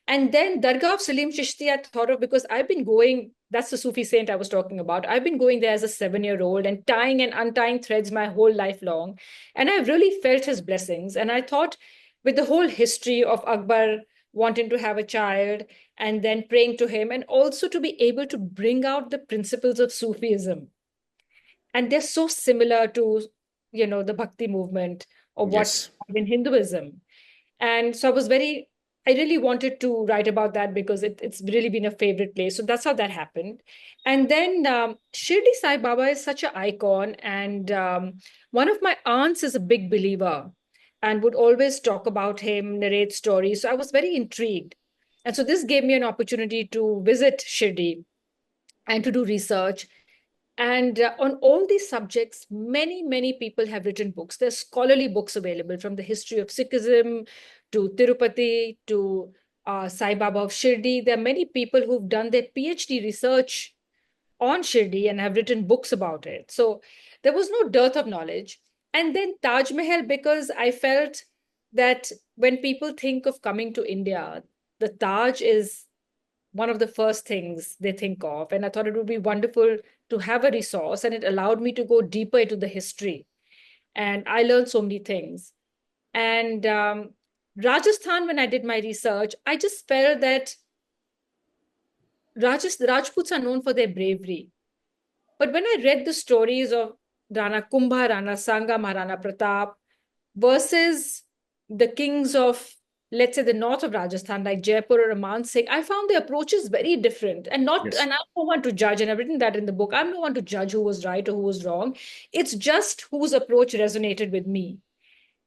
And then Dargah of Salim Chishti, I thought of because I've been going, that's the Sufi saint I was talking about. I've been going there as a 7-year-old and tying and untying threads my whole life long. And I've really felt his blessings. And I thought with the whole history of Akbar wanting to have a child and then praying to him, and also to be able to bring out the principles of Sufism. And they're so similar to, the Bhakti movement or what Yes. in Hinduism. And so I really wanted to write about that because it's really been a favorite place. So that's how that happened. And then Shirdi Sai Baba is such an icon. And one of my aunts is a big believer and would always talk about him, narrate stories. So I was very intrigued. And so this gave me an opportunity to visit Shirdi and to do research. And on all these subjects, many, many people have written books. There's scholarly books available from the history of Sikhism to Tirupati to Sai Baba of Shirdi. There are many people who've done their PhD research on Shirdi and have written books about it. So there was no dearth of knowledge. And then Taj Mahal, because I felt that when people think of coming to India, the Taj is one of the first things they think of. And I thought it would be wonderful to have a resource, and it allowed me to go deeper into the history. And I learned so many things. And Rajasthan, when I did my research, I just felt that Rajputs are known for their bravery. But when I read the stories of Rana Kumbha, Rana Sanga, Maharana Pratap versus the kings of, let's say, the north of Rajasthan, like Jaipur or Aman Singh, I found the approaches very different. Yes. And I'm no one to judge, and I've written that in the book. I'm no one to judge who was right or who was wrong. It's just whose approach resonated with me.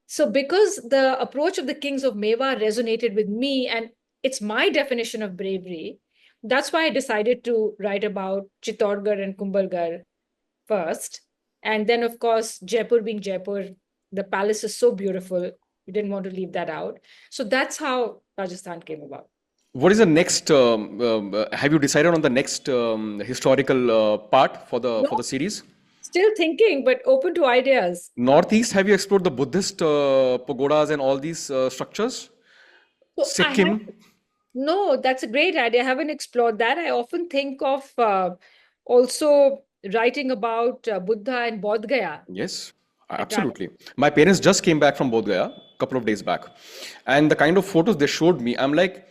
So because the approach of the kings of Meva resonated with me, and it's my definition of bravery, that's why I decided to write about Chittorgarh and Kumbhalgarh first. And then, of course, Jaipur being Jaipur, the palace is so beautiful. We didn't want to leave that out. So that's how Rajasthan came about. What is the next? Have you decided on the next historical part for No, the series? still thinking, but open to ideas. Northeast, have you explored the Buddhist pagodas and all these structures? So I have, Sikkim. No, that's a great idea. I haven't explored that. I often think of also writing about Buddha and Bodh Gaya Yes, at travel. absolutely. My parents just came back from Bodh Gaya a couple of days back, and the kind of photos they showed me, I'm like,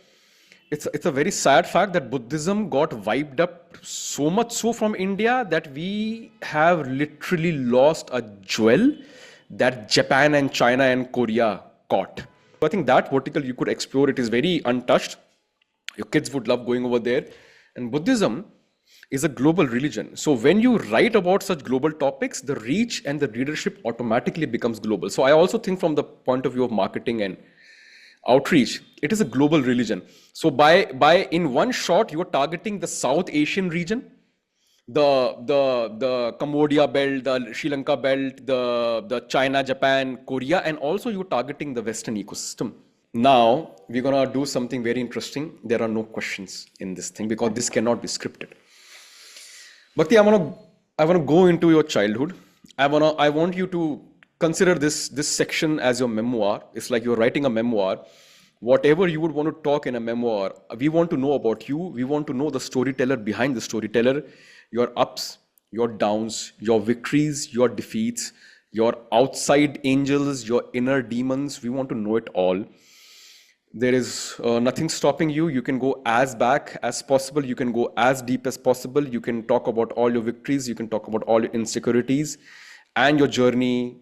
it's a very sad fact that Buddhism got wiped up so much so from India that we have literally lost a jewel that Japan and China and Korea caught. So I think that vertical you could explore. It is very untouched. Your kids would love going over there. And Buddhism is a global religion. So when you write about such global topics, the reach and the readership automatically becomes global. So I also think from the point of view of marketing and outreach, it is a global religion. So by in one shot, you are targeting the South Asian region, the Cambodia belt, the Sri Lanka belt, the China, Japan, Korea, and also you're targeting the Western ecosystem. Now we're gonna do something very interesting. There are no questions in this thing because this cannot be scripted. Bhakti, I wanna go into your childhood. I want you to consider this section as your memoir. It's like you're writing a memoir. Whatever you would want to talk in a memoir, we want to know about you. We want to know the storyteller behind the storyteller, your ups, your downs, your victories, your defeats, your outside angels, your inner demons. We want to know it all. There is nothing stopping you. You can go as back as possible. You can go as deep as possible. You can talk about all your victories. You can talk about all your insecurities and your journey.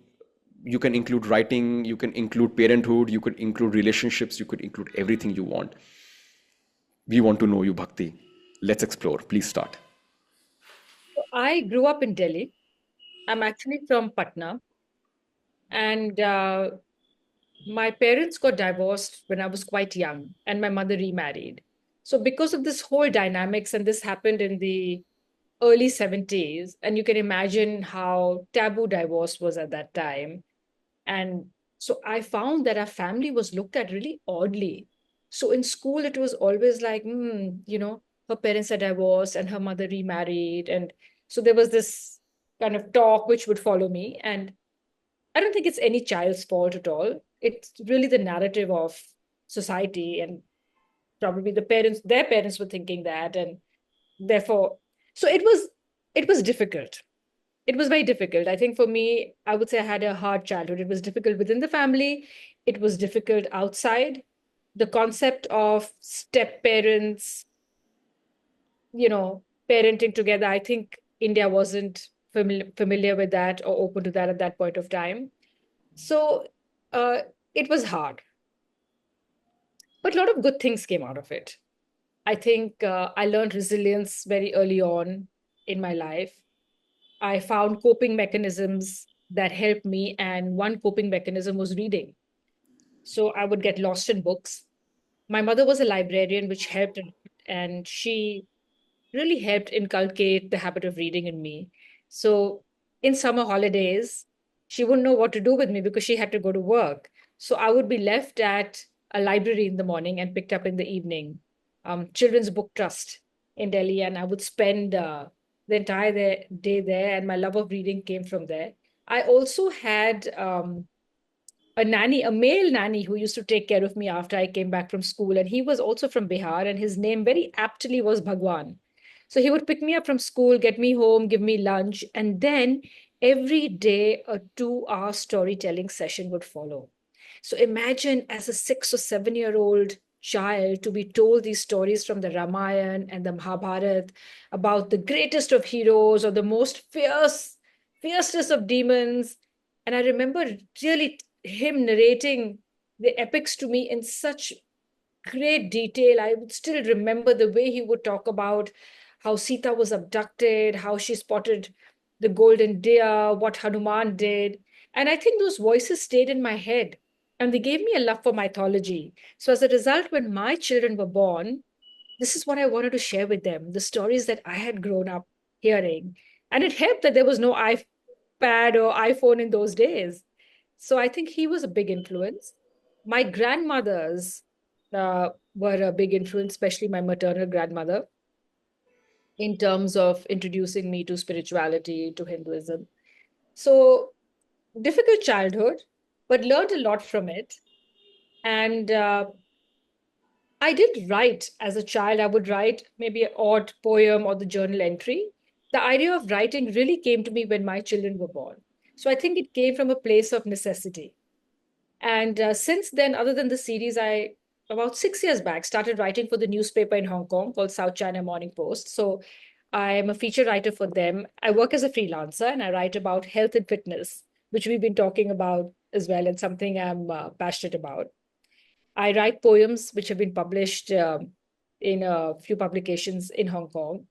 You can include writing. You can include parenthood. You could include relationships. You could include everything you want. We want to know you, Bhakti. Let's explore. Please start. I grew up in Delhi. I'm actually from Patna, and my parents got divorced when I was quite young, and my mother remarried. So, because of this whole dynamics, and this happened in the early 70s, and you can imagine how taboo divorce was at that time. And so I found that our family was looked at really oddly. So in school, it was always like, her parents are divorced and her mother remarried. And so there was this kind of talk which would follow me. And I don't think it's any child's fault at all. It's really the narrative of society, and probably their parents were thinking that. And therefore, so it was difficult. It was very difficult. I think for me, I would say I had a hard childhood. It was difficult within the family, it was difficult outside. The concept of step parents, parenting together, I think India wasn't familiar with that or open to that at that point of time. So uh, it was hard, but a lot of good things came out of it. I think I learned resilience very early on in my life. I found coping mechanisms that helped me, and one coping mechanism was reading. So I would get lost in books. My mother was a librarian, which helped, and she really helped inculcate the habit of reading in me. So in summer holidays, she wouldn't know what to do with me because she had to go to work. So I would be left at a library in the morning and picked up in the evening. Children's Book Trust in Delhi, and I would spend the entire day there, and my love of reading came from there. I also had a nanny, a male nanny who used to take care of me after I came back from school. And he was also from Bihar, and his name very aptly was Bhagwan. So he would pick me up from school, get me home, give me lunch, and then every day a 2 hour storytelling session would follow. So imagine as a 6 or 7 year old child to be told these stories from the Ramayana and the Mahabharata about the greatest of heroes or the most fiercest of demons. And I remember really him narrating the epics to me in such great detail. I would still remember the way he would talk about how Sita was abducted, how she spotted the golden deer, what Hanuman did. And I think those voices stayed in my head, and they gave me a love for mythology. So as a result, when my children were born, this is what I wanted to share with them, the stories that I had grown up hearing. And it helped that there was no iPad or iPhone in those days. So I think he was a big influence. My grandmothers were a big influence, especially my maternal grandmother, in terms of introducing me to spirituality, to Hinduism. So difficult childhood, but learned a lot from it. And I did write as a child. I would write maybe an odd poem or the journal entry. The idea of writing really came to me when my children were born. So I think it came from a place of necessity. And since then, other than the series, I, about 6 years back, started writing for the newspaper in Hong Kong called South China Morning Post. So I am a feature writer for them. I work as a freelancer and I write about health and fitness, which we've been talking about as well, and something I'm passionate about. I write poems which have been published in a few publications in Hong Kong.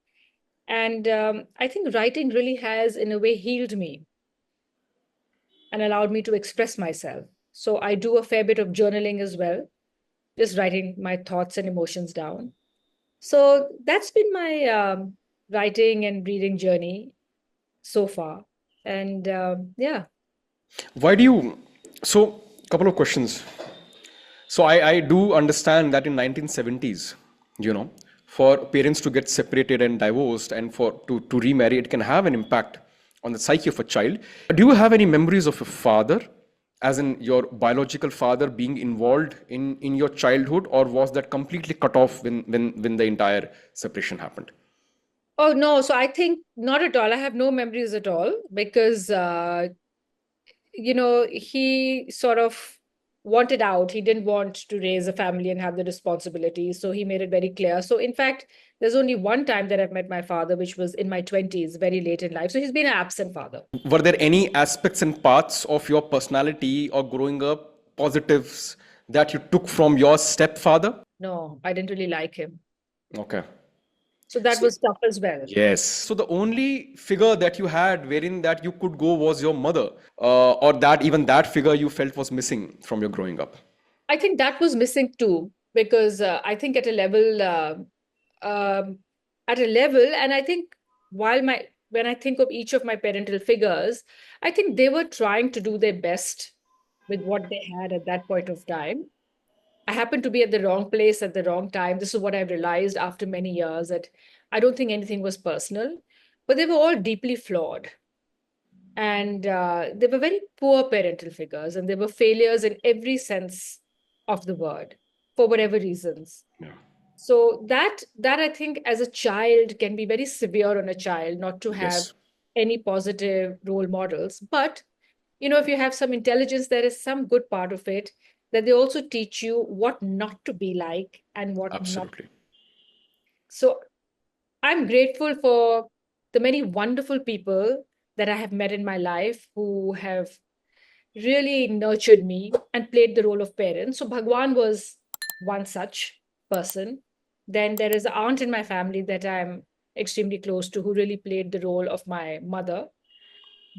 And I think writing really has, in a way, healed me and allowed me to express myself. So I do a fair bit of journaling as well, just writing my thoughts and emotions down. So that's been my writing and reading journey so far. And yeah. Why do you? So, couple of questions. So I do understand that in 1970s, you know, for parents to get separated and divorced and to remarry, it can have an impact on the psyche of a child. Do you have any memories of a father, as in your biological father, being involved in your childhood, or was that completely cut off when the entire separation happened? Oh, no. So I think not at all. I have no memories at all because he sort of wanted out. He didn't want to raise a family and have the responsibility. So he made it very clear. So, in fact, there's only one time that I've met my father, which was in my 20s, very late in life. So he's been an absent father. Were there any aspects and parts of your personality or growing up, positives, that you took from your stepfather? No, I didn't really like him. Okay. So that So, was tough as well. yes. So the only figure that you had wherein that you could go was your mother, or that even that figure you felt was missing from your growing up. I think that was missing too, because I think um, at a level, and I think when I think of each of my parental figures, I think they were trying to do their best with what they had at that point of time. I happened to be at the wrong place at the wrong time. This is what I've realized after many years, that I don't think anything was personal, but they were all deeply flawed. And they were very poor parental figures, and they were failures in every sense of the word for whatever reasons. Yeah. So that I think as a child can be very severe on a child not to have Yes. any positive role models. But if you have some intelligence, there is some good part of it, that they also teach you what not to be like and what not. Absolutely. So I'm grateful for the many wonderful people that I have met in my life who have really nurtured me and played the role of parents. So Bhagwan was one such person. Then there is an aunt in my family that I'm extremely close to, who really played the role of my mother.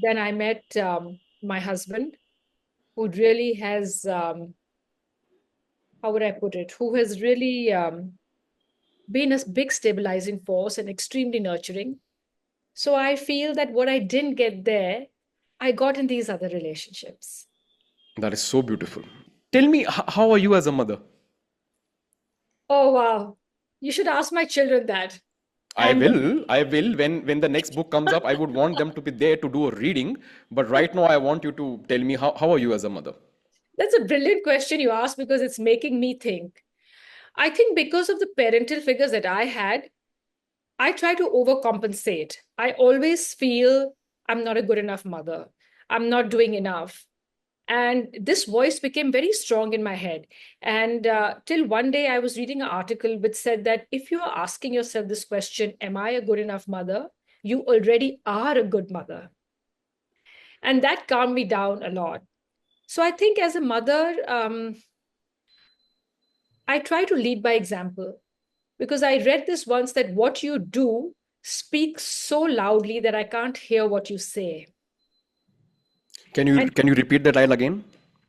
Then I met my husband, who really has, how would I put it, who has really been a big stabilizing force and extremely nurturing. So I feel that what I didn't get there, I got in these other relationships. That is so beautiful. Tell me, how are you as a mother? Oh, wow. You should ask my children that. I And will. I will. When the next book comes up, I would want them to be there to do a reading. But right now, I want you to tell me how are you as a mother? that's a brilliant question you asked, because it's making me think. I think because of the parental figures that I had, I try to overcompensate. I always feel I'm not a good enough mother. I'm not doing enough. And this voice became very strong in my head. And till one day, I was reading an article which said that if you are asking yourself this question, am I a good enough mother? You already are a good mother. And that calmed me down a lot. So I think as a mother, I try to lead by example, because I read this once, that what you do speaks so loudly that I can't hear what you say. Can you And can you repeat that line again?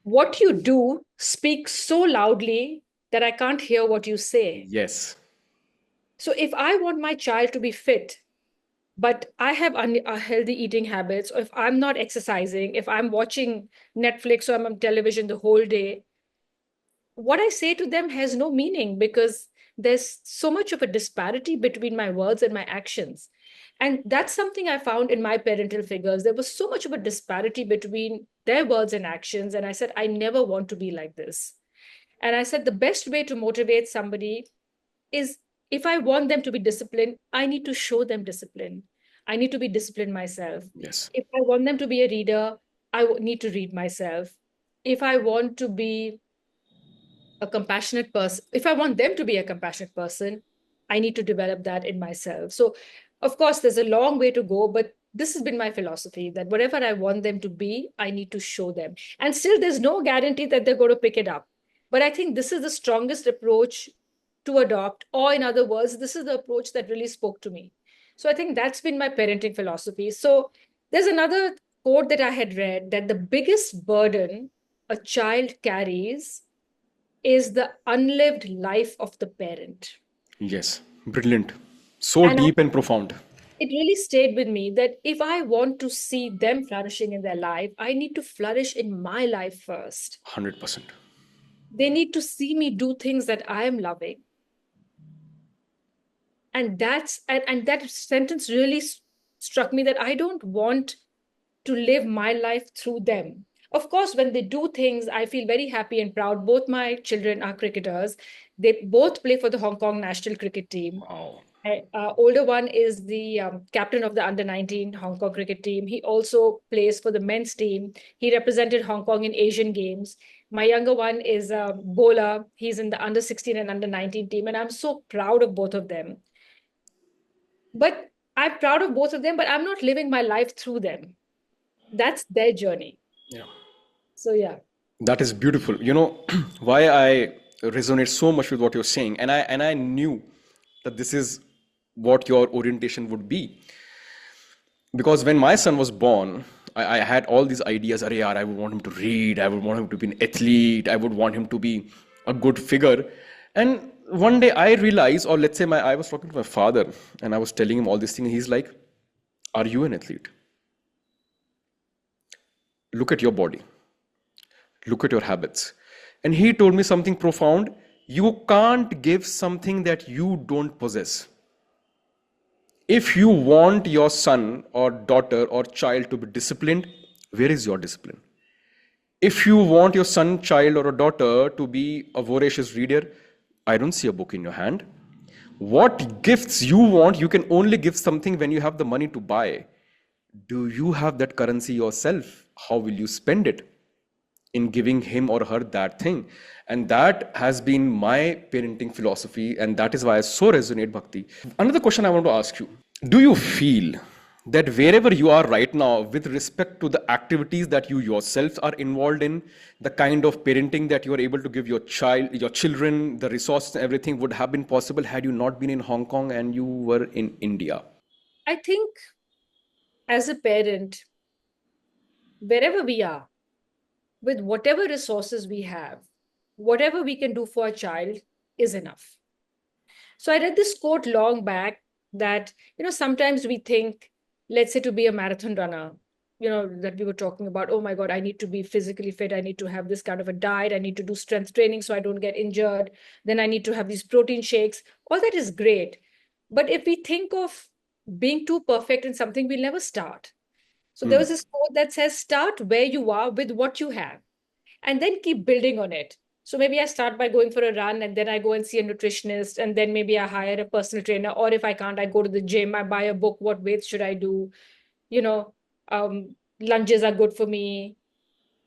what you do speaks so loudly that I can't hear what you say. Yes. So if I want my child to be fit, but I have unhealthy eating habits, or if I'm not exercising, if I'm watching Netflix or I'm on television the whole day, what I say to them has no meaning, because there's so much of a disparity between my words and my actions. And that's something I found in my parental figures. There was so much of a disparity between their words and actions. And I said, I never want to be like this. And I said the best way to motivate somebody is, if I want them to be disciplined, I need to show them discipline. I need to be disciplined myself. Yes. If I want them to be a reader, need to read myself. If I want to be a compassionate person, if I want them to be a compassionate person, I need to develop that in myself. So, of course, there's a long way to go, but this has been my philosophy that whatever I want them to be, I need to show them. And still, there's no guarantee that they're going to pick it up. But I think this is the strongest approach to adopt, or in other words, this is the approach that really spoke to me. So, I think that's been my parenting philosophy. So, there's another quote that I had read, that the biggest burden a child carries is the unlived life of the parent. Yes. Brilliant. So And deep and profound. it really stayed with me that if I want to see them flourishing in their life, I need to flourish in my life first. 100%. They need to see me do things that I am loving. And that sentence really struck me, that I don't want to live my life through them. Of course, when they do things, I feel very happy and proud. Both my children are cricketers. They both play for the Hong Kong national cricket team. Wow. Older one is the captain of the under 19 Hong Kong cricket team. He also plays for the men's team. He represented Hong Kong in Asian Games. My younger one is a bowler. He's in the under 16 and under 19 team. And I'm so proud of both of them. But I'm proud of both of them, but I'm not living my life through them. That's their journey. Yeah. So, yeah. That is beautiful. You know why I resonate so much with what you're saying, and I knew that this is what your orientation would be. Because when my son was born, I had all these ideas. Arey yaar, I would want him to read. I would want him to be an athlete. I would want him to be a good figure. And one day I realized, or let's say I was talking to my father, and I was telling him all these things. He's like, "Are you an athlete? Look at your body. Look at your habits." And he told me something profound. You can't give something that you don't possess. If you want your son or daughter or child to be disciplined, where is your discipline? If you want your son, child, or a daughter to be a voracious reader, I don't see a book in your hand. What gifts you want, you can only give something when you have the money to buy. Do you have that currency yourself? How will you spend it in giving him or her that thing? And that has been my parenting philosophy, and that is why I so resonate, Bhakti. Another question I want to ask you: do you feel that wherever you are right now, with respect to the activities that you yourself are involved in, the kind of parenting that you are able to give your child, your children, the resources and everything would have been possible had you not been in Hong Kong and you were in India? I think as a parent, wherever we are, with whatever resources we have, whatever we can do for a child is enough. So I read this quote long back that, sometimes we think, let's say to be a marathon runner, that we were talking about, oh my God, I need to be physically fit. I need to have this kind of a diet. I need to do strength training so I don't get injured. Then I need to have these protein shakes. All that is great. But if we think of being too perfect in something, we'll never start. So there Hmm. was this quote that says, start where you are with what you have and then keep building on it. So maybe I start by going for a run and then I go and see a nutritionist and then maybe I hire a personal trainer. Or if I can't, I go to the gym, I buy a book, what weights should I do? You know, lunges are good for me,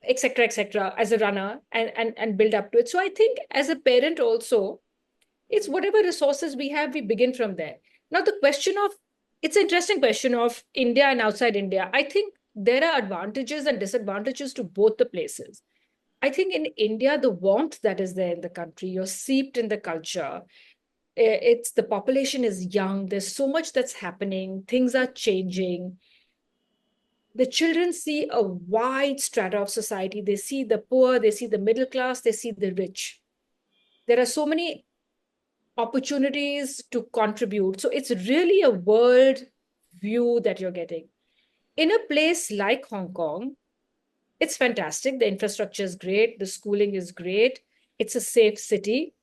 etc., as a runner and build up to it. So I think as a parent also, it's whatever resources we have, we begin from there. Now the question of, it's an interesting question of India and outside India. I think there are advantages and disadvantages to both the places. I think in India, the warmth that is there in the country, you're seeped in the culture. It's the population is young. There's so much that's happening. Things are changing. The children see a wide strata of society. They see the poor, they see the middle class, they see the rich. There are so many opportunities to contribute. So it's really a world view that you're getting. In a place like Hong Kong, it's fantastic. The infrastructure is great. The schooling is great. It's a safe city.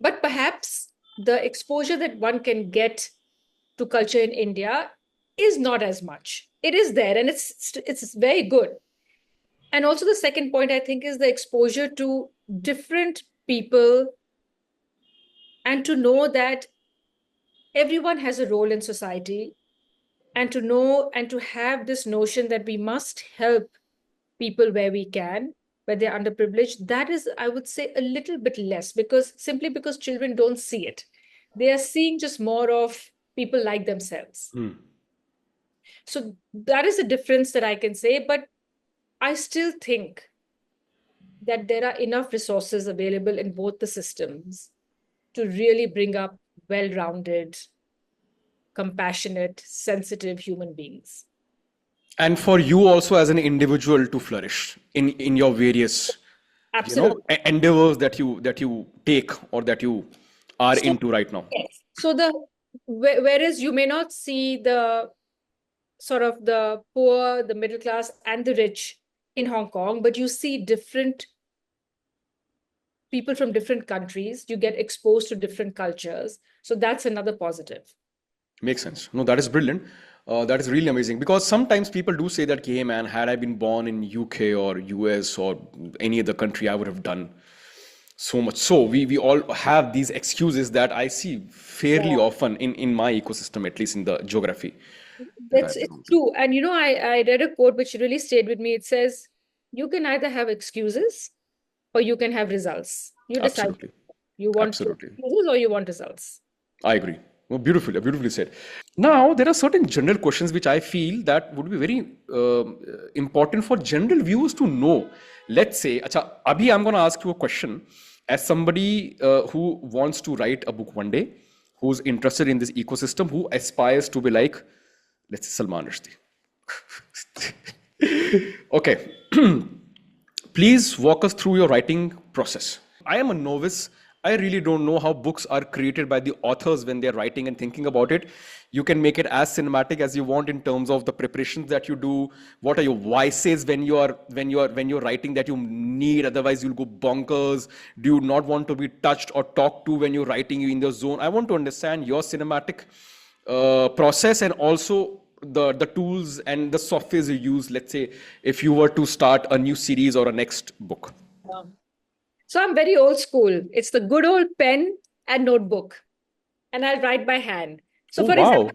But perhaps the exposure that one can get to culture in India is not as much. It is there and it's very good. And also the second point, I think, is the exposure to different people and to know that everyone has a role in society, and to know and to have this notion that we must help people where we can, where they're underprivileged. That is, I would say, a little bit less, because simply because children don't see it, they are seeing just more of people like themselves. Hmm. So that is a difference that I can say. But I still think that there are enough resources available in both the systems to really bring up well-rounded, compassionate, sensitive human beings. And for you also as an individual to flourish in your various, Absolutely. endeavors that you take or that you are So, into right now. yes. So whereas you may not see the sort of the poor, the middle class, and the rich in Hong Kong, but you see different people from different countries. You get exposed to different cultures. So that's another positive. Makes sense. No, that is brilliant. That is really amazing because sometimes people do say that, hey man, had I been born in UK or US or any other country, I would have done so much. So we all have these excuses that I see fairly Yeah. often in my ecosystem, at least in the geography that I It's belong to. true. And I read a quote which really stayed with me. It says, you can either have excuses or you can have results. You decide. Absolutely. You want Absolutely. excuses or you want results. I agree. Well, beautifully said. Now, there are certain general questions which I feel that would be very important for general viewers to know. Let's say, acha, Abhi, I'm going to ask you a question. As somebody who wants to write a book one day, who's interested in this ecosystem, who aspires to be like, let's say, Salman Rushdie. Okay. Please walk us through your writing process. I am a novice. I really don't know how books are created by the authors when they're writing and thinking about it. You can make it as cinematic as you want in terms of the preparations that you do. What are your vices when you're writing that you need? Otherwise, you'll go bonkers. Do you not want to be touched or talked to when you're writing? You in the zone. I want to understand your cinematic process and also the tools and the softwares you use, let's say if you were to start a new series or a next book. Um, So I'm very old school. It's the good old pen and notebook, and I'll write by hand. So, Oh for example, wow.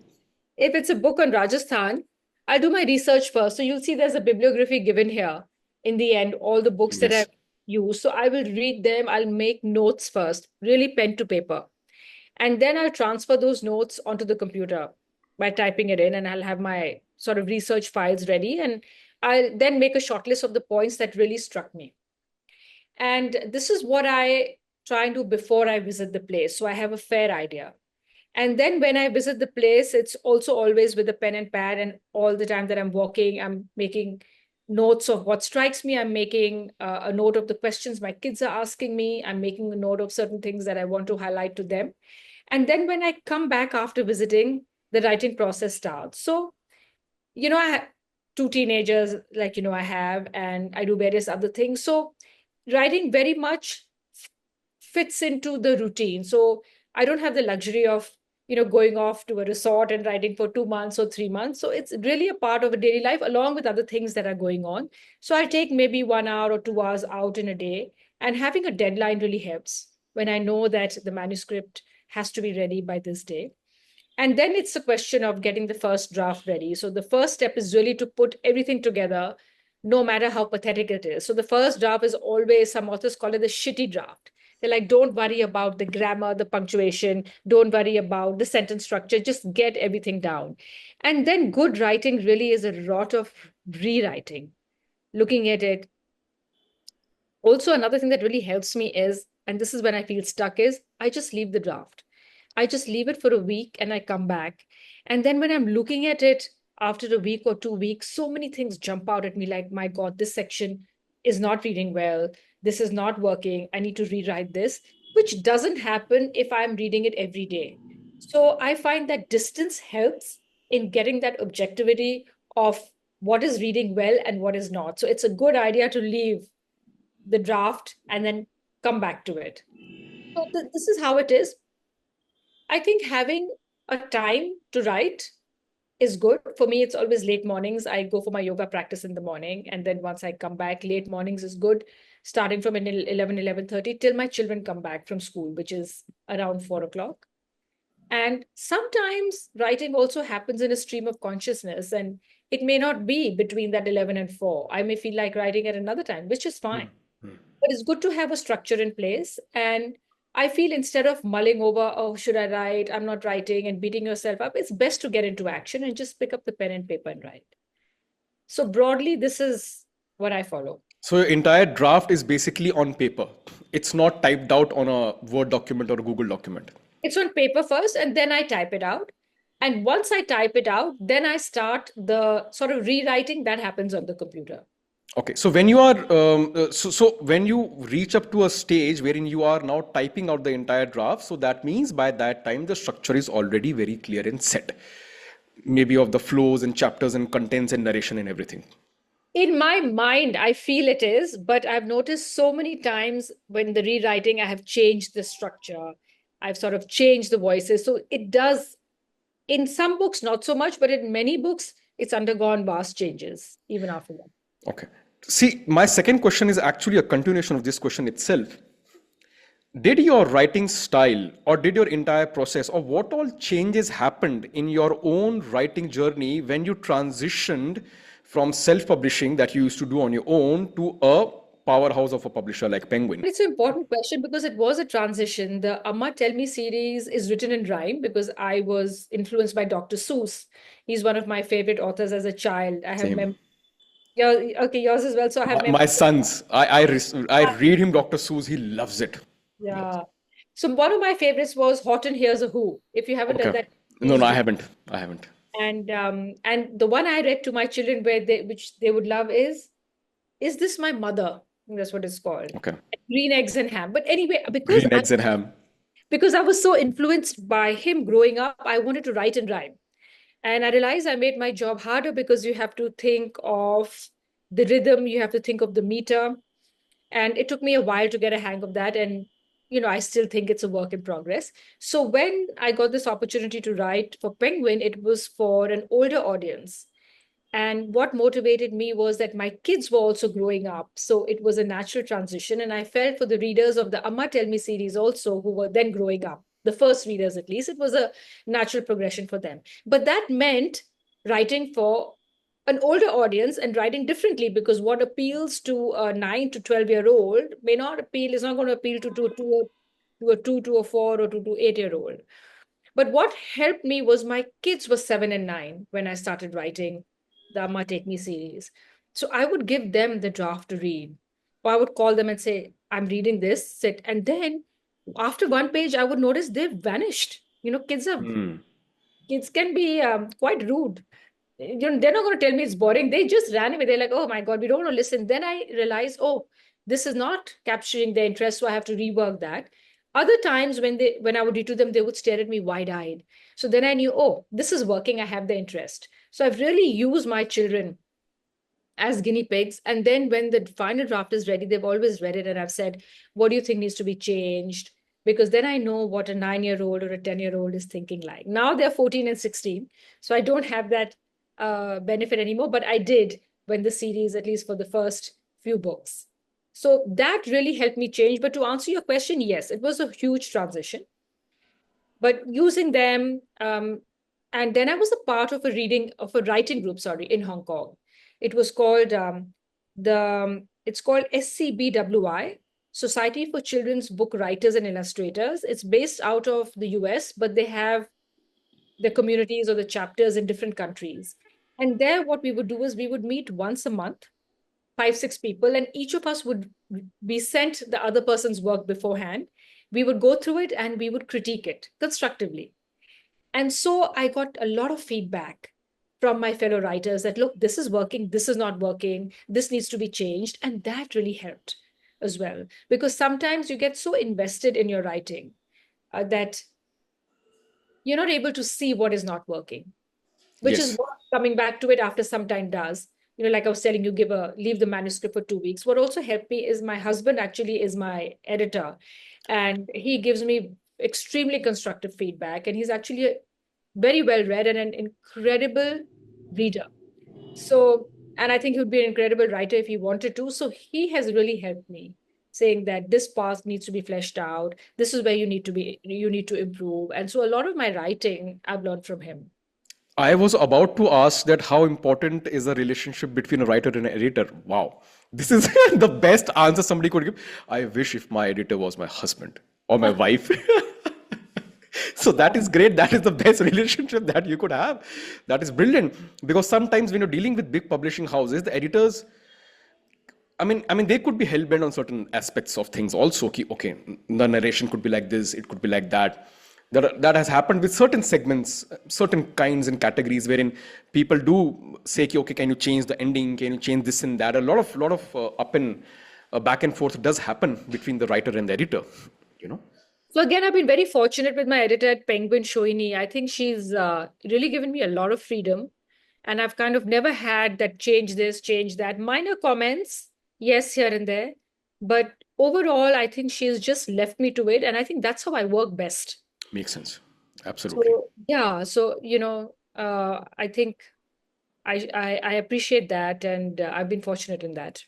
if it's a book on Rajasthan, I'll do my research first. So you'll see there's a bibliography given here in the end, all the books that Yes. I've used. So I will read them. I'll make notes first, really pen to paper. And then I'll transfer those notes onto the computer by typing it in, and I'll have my sort of research files ready. And I'll then make a short list of the points that really struck me. And this is what I try and do before I visit the place. So I have a fair idea. And then when I visit the place, it's also always with a pen and pad. And all the time that I'm walking, I'm making notes of what strikes me. I'm making a note of the questions my kids are asking me. I'm making a note of certain things that I want to highlight to them. And then when I come back after visiting, the writing process starts. So, I have two teenagers, like, I have, and I do various other things. So writing very much fits into the routine. So I don't have the luxury of, going off to a resort and writing for 2 months or 3 months. So it's really a part of a daily life along with other things that are going on. So I'll take maybe 1 hour or 2 hours out in a day. And having a deadline really helps when I know that the manuscript has to be ready by this day. And then it's a question of getting the first draft ready. So the first step is really to put everything together, no matter how pathetic it is. So the first draft is always, some authors call it the shitty draft. They're like, don't worry about the grammar, the punctuation, don't worry about the sentence structure, just get everything down. And then good writing really is a lot of rewriting, looking at it. Also, another thing that really helps me is, and this is when I feel stuck, is I just leave the draft. I just leave it for a week and I come back. And then when I'm looking at it after a week or 2 weeks, so many things jump out at me like, my God, this section is not reading well. This is not working. I need to rewrite this, which doesn't happen if I'm reading it every day. So I find that distance helps in getting that objectivity of what is reading well and what is not. So it's a good idea to leave the draft and then come back to it. So this is how it is. I think having a time to write is good. For me, it's always late mornings. I go for my yoga practice in the morning. And then once I come back, late mornings is good, starting from 11:30 till my children come back from school, which is around 4 o'clock. And sometimes writing also happens in a stream of consciousness, and it may not be between that 11 and 4. I may feel like writing at another time, which is fine. But it's good to have a structure in place. And I feel instead of mulling over, oh, should I write? I'm not writing, and beating yourself up, it's best to get into action and just pick up the pen and paper and write. So, broadly, this is what I follow. So your entire draft is basically on paper. It's not typed out on a Word document or a Google document. It's on paper first, and then I type it out. And once I type it out, then I start the sort of rewriting that happens on the computer. Okay, so when you are, so when you reach up to a stage wherein you are now typing out the entire draft, so that means by that time the structure is already very clear and set, maybe of the flows and chapters and contents and narration and everything. In my mind, I feel it is, but I've noticed so many times when the rewriting, I have changed the structure. I've sort of changed the voices. So it does, in some books, not so much, but in many books, it's undergone vast changes even after that. Okay. See, my second question is actually a continuation of this question itself. Did your writing style or did your entire process or what all changes happened in your own writing journey when you transitioned from self-publishing that you used to do on your own to a powerhouse of a publisher like Penguin? It's an important question because it was a transition. The Amma Tell Me series is written in rhyme because I was influenced by Dr. Seuss. He's one of my favorite authors as a child. I have Same. yeah, okay, yours as well. So I have My sons, I read him Dr. Seuss, he loves it. Yes. yeah. So one of my favorites was Horton Hears a Who. If you haven't Okay. read that, No, please no, I do. haven't. I haven't. And the one I read to my children where which they would love is This My Mother? I think that's what it's called. Okay. Green Eggs and Ham. But anyway, Green eggs and ham. because I was so influenced by him growing up, I wanted to write and rhyme. And I realized I made my job harder because you have to think of the rhythm, you have to think of the meter. And it took me a while to get a hang of that. And, I still think it's a work in progress. So when I got this opportunity to write for Penguin, it was for an older audience. And what motivated me was that my kids were also growing up. So it was a natural transition. And I felt for the readers of the Amma Tell Me series also, who were then growing up, the first readers at least, it was a natural progression for them. But that meant writing for an older audience and writing differently because what appeals to a 9 to 12-year-old may not appeal, is not going to appeal to a 2 to a 4 or 2 to 8-year-old. But what helped me was my kids were 7 and 9 when I started writing the Amma Take Me series. So I would give them the draft to read, or I would call them and say, I'm reading this, sit. And then after one page, I would notice they've vanished. Kids can be quite rude. They're not going to tell me it's boring. They just ran away. They're like, oh my God, we don't want to listen. Then I realized, oh, this is not capturing their interest, so I have to rework that. Other times when I would read to them, they would stare at me wide-eyed. So then I knew, oh, this is working. I have the interest. So I've really used my children as guinea pigs. And then when the final draft is ready, they've always read it. And I've said, what do you think needs to be changed? Because then I know what a 9-year-old or a 10-year-old is thinking like. Now they're 14 and 16. So I don't have that benefit anymore, but I did when the series, at least for the first few books. So that really helped me change. But to answer your question, yes, it was a huge transition. But using them, and then I was a part of a writing group, sorry, in Hong Kong. It was called it's called SCBWI, Society for Children's Book Writers and Illustrators. It's based out of the US, but they have the communities or the chapters in different countries. And there, what we would do is we would meet once a month, 5, 6 people, and each of us would be sent the other person's work beforehand. We would go through it and we would critique it constructively. And so I got a lot of feedback from my fellow writers that, look, this is working, this is not working, this needs to be changed. And that really helped as well, because sometimes you get so invested in your writing that you're not able to see what is not working, which is Yes. what coming back to it after some time does. Like I was telling you, leave the manuscript for 2 weeks. What also helped me is my husband actually is my editor, and he gives me extremely constructive feedback. And he's actually very well read, and an incredible reader. So, and I think he would be an incredible writer if he wanted to. So he has really helped me, saying that this past needs to be fleshed out. This is where you need to improve. And so a lot of my writing I've learned from him. I was about to ask that how important is a relationship between a writer and an editor? Wow. This is the best answer somebody could give. I wish if my editor was my husband or my wife. So that is great. That is the best relationship that you could have. That is brilliant. Because sometimes when you're dealing with big publishing houses, the editors, I mean, they could be hell bent on certain aspects of things also. Okay, the narration could be like this, it could be like that. That has happened with certain segments, certain kinds and categories wherein people do say, okay, can you change the ending? Can you change this and that? A lot of up and back and forth does happen between the writer and the editor. You know. So again, I've been very fortunate with my editor at Penguin, Shoini. I think she's really given me a lot of freedom. And I've kind of never had that change this, change that. Minor comments, yes, here and there. But overall, I think she's just left me to it. And I think that's how I work best. Makes sense. Absolutely. So yeah, so I think I appreciate that, and I've been fortunate in that.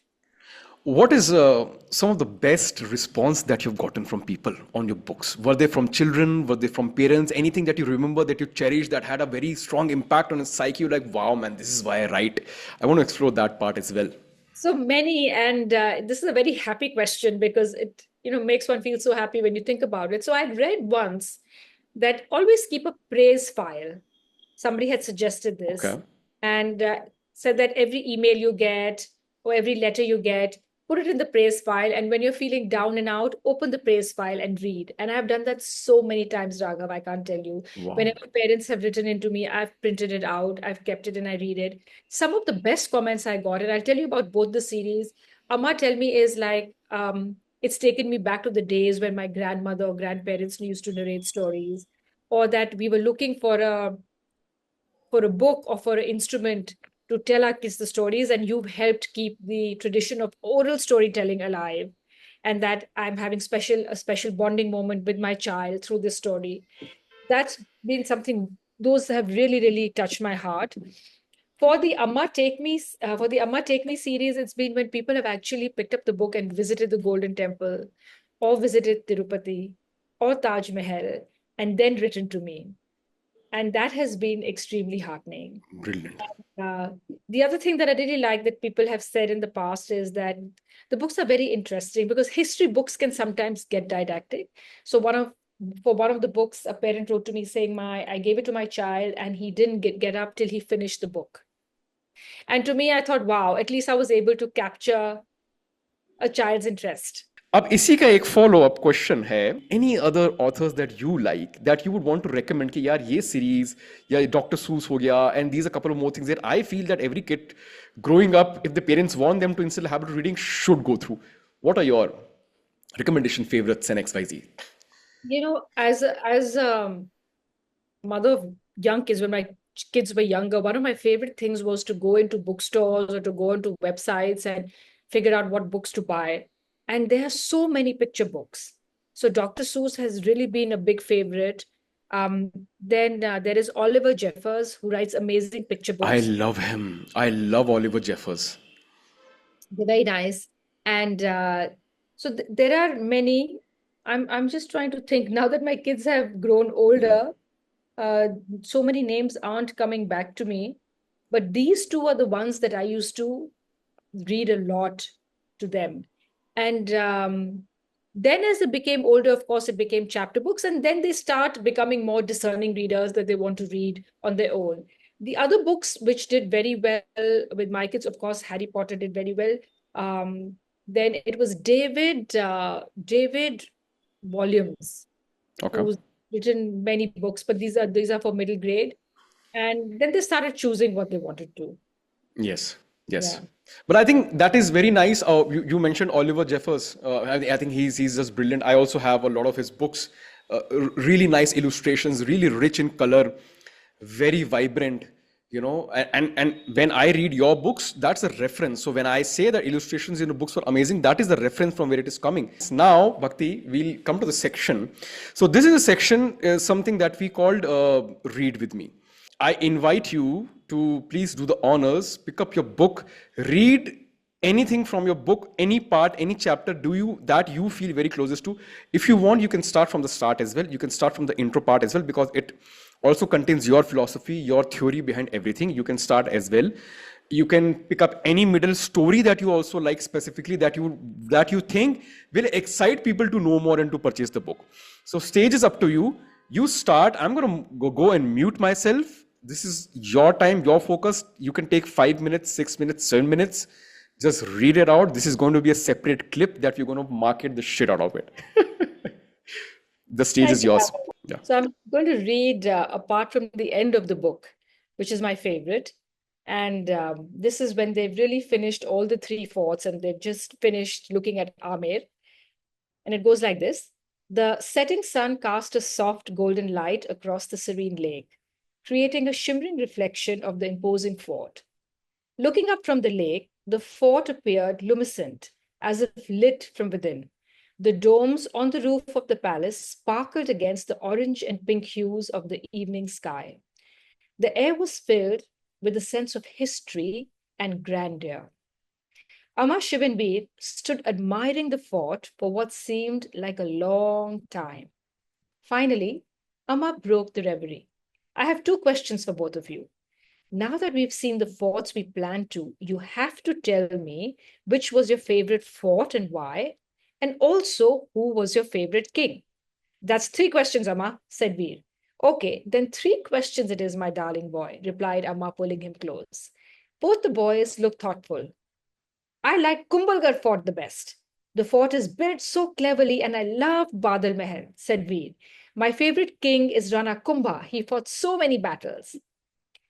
What is some of the best response that you've gotten from people on your books? Were they from children? Were they from parents? Anything that you remember that you cherish that had a very strong impact on your psyche? You're like, wow, man, this is why I write. I want to explore that part as well. So many, and this is a very happy question because it makes one feel so happy when you think about it. So I read once that always keep a praise file. Somebody had suggested this Okay. and said that every email you get or every letter you get, put it in the praise file. And when you're feeling down and out, open the praise file and read. And I've done that so many times, Raghav, I can't tell you. Wow. Whenever parents have written into me, I've printed it out, I've kept it and I read it. Some of the best comments I got, and I'll tell you about both the series. Amma Tell Me is like, it's taken me back to the days when my grandmother or grandparents used to narrate stories, or that we were looking for a book or for an instrument to tell our kids the stories, and you've helped keep the tradition of oral storytelling alive, and that I'm having a special bonding moment with my child through this story. That's been something, those have really really touched my heart. For the Amma Take Me series, it's been when people have actually picked up the book and visited the Golden Temple, or visited Tirupati or Taj Mahal, and then written to me, and that has been extremely heartening. Brilliant. uh, the other thing that I really like that people have said in the past is that the books are very interesting because history books can sometimes get didactic. So for one of the books, a parent wrote to me saying, I gave it to my child and he didn't get up till he finished the book. And to me, I thought, wow, at least I was able to capture a child's interest. अब इसी का एक follow up question है any other authors that you like that you would want to recommend कि यार ये series या doctor Seuss हो गया and these a couple of more things that I feel that every kid growing up if the parents want them to instill a habit of reading should go through. What are your recommendation favorites and xyz? As mother of young kids, when my kids were younger, one of my favorite things was to go into bookstores or to go into websites and figure out what books to buy. And there are so many picture books. So Dr. Seuss has really been a big favorite. Then there is Oliver Jeffers, who writes amazing picture I books. love him. I love Oliver Jeffers. They're very nice. And so there are many. I'm just trying to think now that my kids have grown older. So many names aren't coming back to me, but these two are the ones that I used to read a lot to them. And then as they became older, of course, it became chapter books, and then they start becoming more discerning readers that they want to read on their own. The other books which did very well with my kids, of course, Harry Potter did very well. Then it was David Volumes, Okay. who's written many books, but these are for middle grade. And then they started choosing what they wanted to. Yes, yes. Yeah. But I think that is very nice. You mentioned Oliver Jeffers. I think he's just brilliant. I also have a lot of his books. Really nice illustrations, really rich in color, very vibrant. And when I read your books, that's a reference. So when I say that illustrations in the books were amazing, that is the reference from where it is coming. Now, Bhakti, we'll come to the section. So this is a section, something that we called Read With Me. I invite you to please do the honors, pick up your book, read anything from your book, any part, any chapter that you feel very closest to. If you want, you can start from the start as well. You can start from the intro part as well, because it also contains your philosophy, your theory behind everything. You can start as well. You can pick up any middle story that you also like specifically, that you think will excite people to know more and to purchase the book. So stage is up to you. You start. I'm going to go and mute myself. This is your time, your focus. You can take 5 minutes, 6 minutes, 7 minutes. Just read it out. This is going to be a separate clip that you're going to market the shit out of it. The stage Thank is you, yours. Bharat. Yeah. So I'm going to read apart from the end of the book, which is my favorite. And this is when they've really finished all the three forts and they've just finished looking at Amer. And it goes like this. The setting sun cast a soft golden light across the serene lake, creating a shimmering reflection of the imposing fort. Looking up from the lake, the fort appeared lumescent, as if lit from within. The domes on the roof of the palace sparkled against the orange and pink hues of the evening sky. The air was filled with a sense of history and grandeur. Amma Shivanbir stood admiring the fort for what seemed like a long time. Finally, Amma broke the reverie. I have two questions for both of you. Now that we've seen the forts we planned to, you have to tell me which was your favorite fort and why, and also who was your favorite king. That's three questions, Amma, said Veer. Okay, then three questions it is, my darling boy, replied Amma, pulling him close. Both the boys looked thoughtful. I like Kumbhalgarh fort the best. The fort is built so cleverly and I love Badal Mahal, said Veer. My favorite king is Rana Kumbha. He fought so many battles.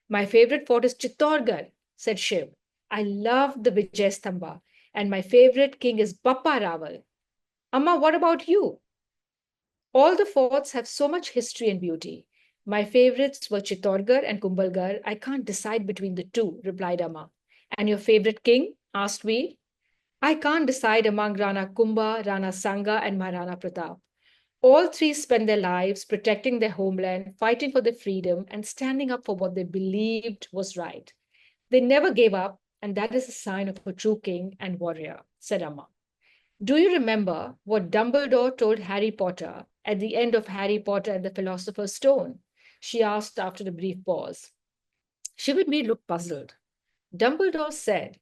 My favorite fort is Chittorgarh, said Shiv. I love the Vijayastambha. And my favorite king is Bappa Raval. Amma, what about you? All the forts have so much history and beauty. My favorites were Chittorgarh and Kumbhalgarh. I can't decide between the two, replied Amma. And your favorite king? Asked Veer. I can't decide among Rana Kumbha, Rana Sanga, and Maharana Pratap. All three spent their lives protecting their homeland, fighting for their freedom, and standing up for what they believed was right. They never gave up, and that is a sign of a true king and warrior, said Amma. Do you remember what Dumbledore told Harry Potter at the end of Harry Potter and the Philosopher's Stone? She asked after a brief pause. Shivanbir looked puzzled. Dumbledore said,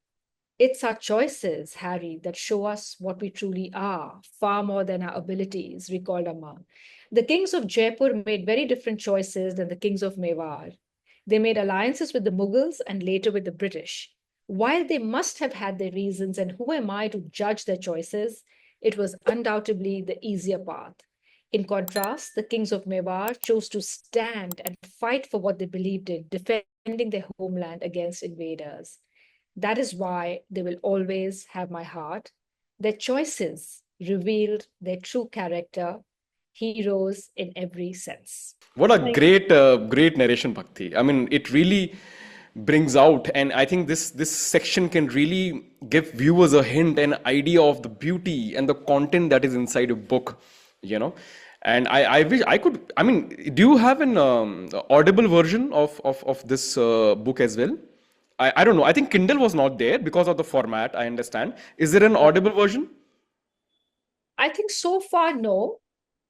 it's our choices, Harry, that show us what we truly are, far more than our abilities, recalled Amma. The kings of Jaipur made very different choices than the kings of Mewar. They made alliances with the Mughals and later with the British. While they must have had their reasons, and who am I to judge their choices, it was undoubtedly the easier path. In contrast, the kings of Mewar chose to stand and fight for what they believed in, defending their homeland against invaders. That is why they will always have my heart. Their choices revealed their true character, heroes in every sense. What a Thank great narration, Bhakti. I mean, it really brings out, and I think this section can really give viewers a hint, an idea of the beauty and the content that is inside a book, you know. And I wish I could. I mean, do you have an audible version of this book as well? I don't know. I think Kindle was not there because of the format. I understand. Is there an audible version? I think so far, no.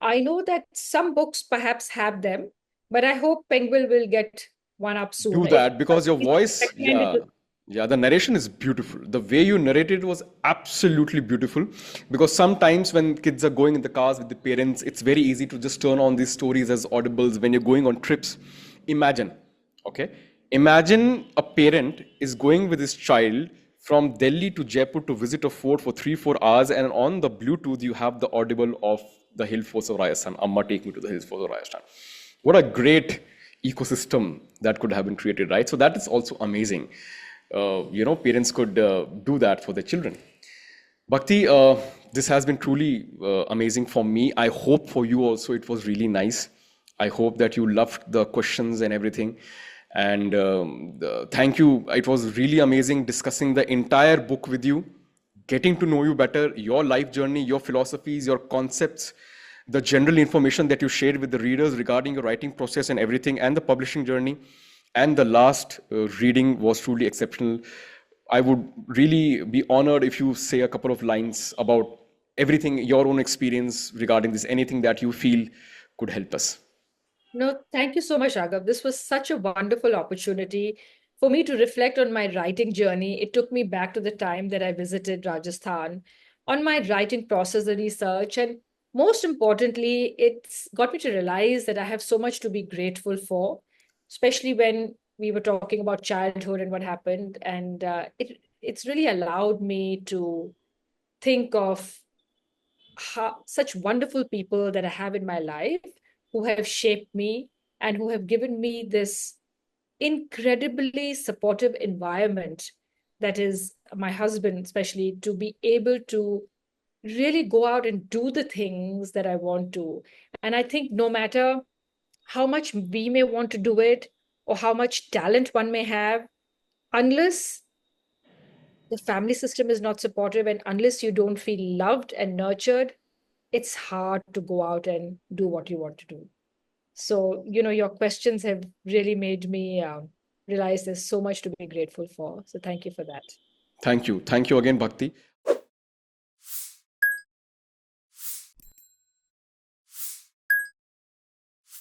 I know that some books perhaps have them, but I hope Penguin will get one up soon. Do If that because your please voice, recommend it. yeah, the narration is beautiful. The way you narrated was absolutely beautiful. Because sometimes when kids are going in the cars with the parents, it's very easy to just turn on these stories as audibles when you're going on trips. Imagine, okay? Imagine a parent is going with his child from Delhi to Jaipur to visit a fort for 3 4 hours, and on the Bluetooth you have the audible of the Hill Forts of Rajasthan. Amma Take Me to the Hill Forts of Rajasthan. What a great ecosystem that could have been created, right? So that is also amazing. Parents could do that for their children. Bhakti, this has been truly amazing for me. I hope for you also it was really nice. I hope that you loved the questions and everything. And thank you. It was really amazing discussing the entire book with you, getting to know you better, your life journey, your philosophies, your concepts, the general information that you shared with the readers regarding your writing process and everything, and the publishing journey. And the last reading was truly exceptional. I would really be honored if you say a couple of lines about everything, your own experience regarding this, anything that you feel could help us. No, thank you so much, Raghav. This was such a wonderful opportunity for me to reflect on my writing journey. It took me back to the time that I visited Rajasthan, on my writing process, the research, and most importantly, it's got me to realize that I have so much to be grateful for, especially when we were talking about childhood and what happened. And it's really allowed me to think of such wonderful people that I have in my life who have shaped me and who have given me this incredibly supportive environment that is my husband, especially to be able to really go out and do the things that I want to. And I think no matter how much we may want to do it or how much talent one may have, unless the family system is not supportive and unless you don't feel loved and nurtured, it's hard to go out and do what you want to do. So, your questions have really made me realize there's so much to be grateful for. So, thank you for that. Thank you. Thank you again, Bhakti.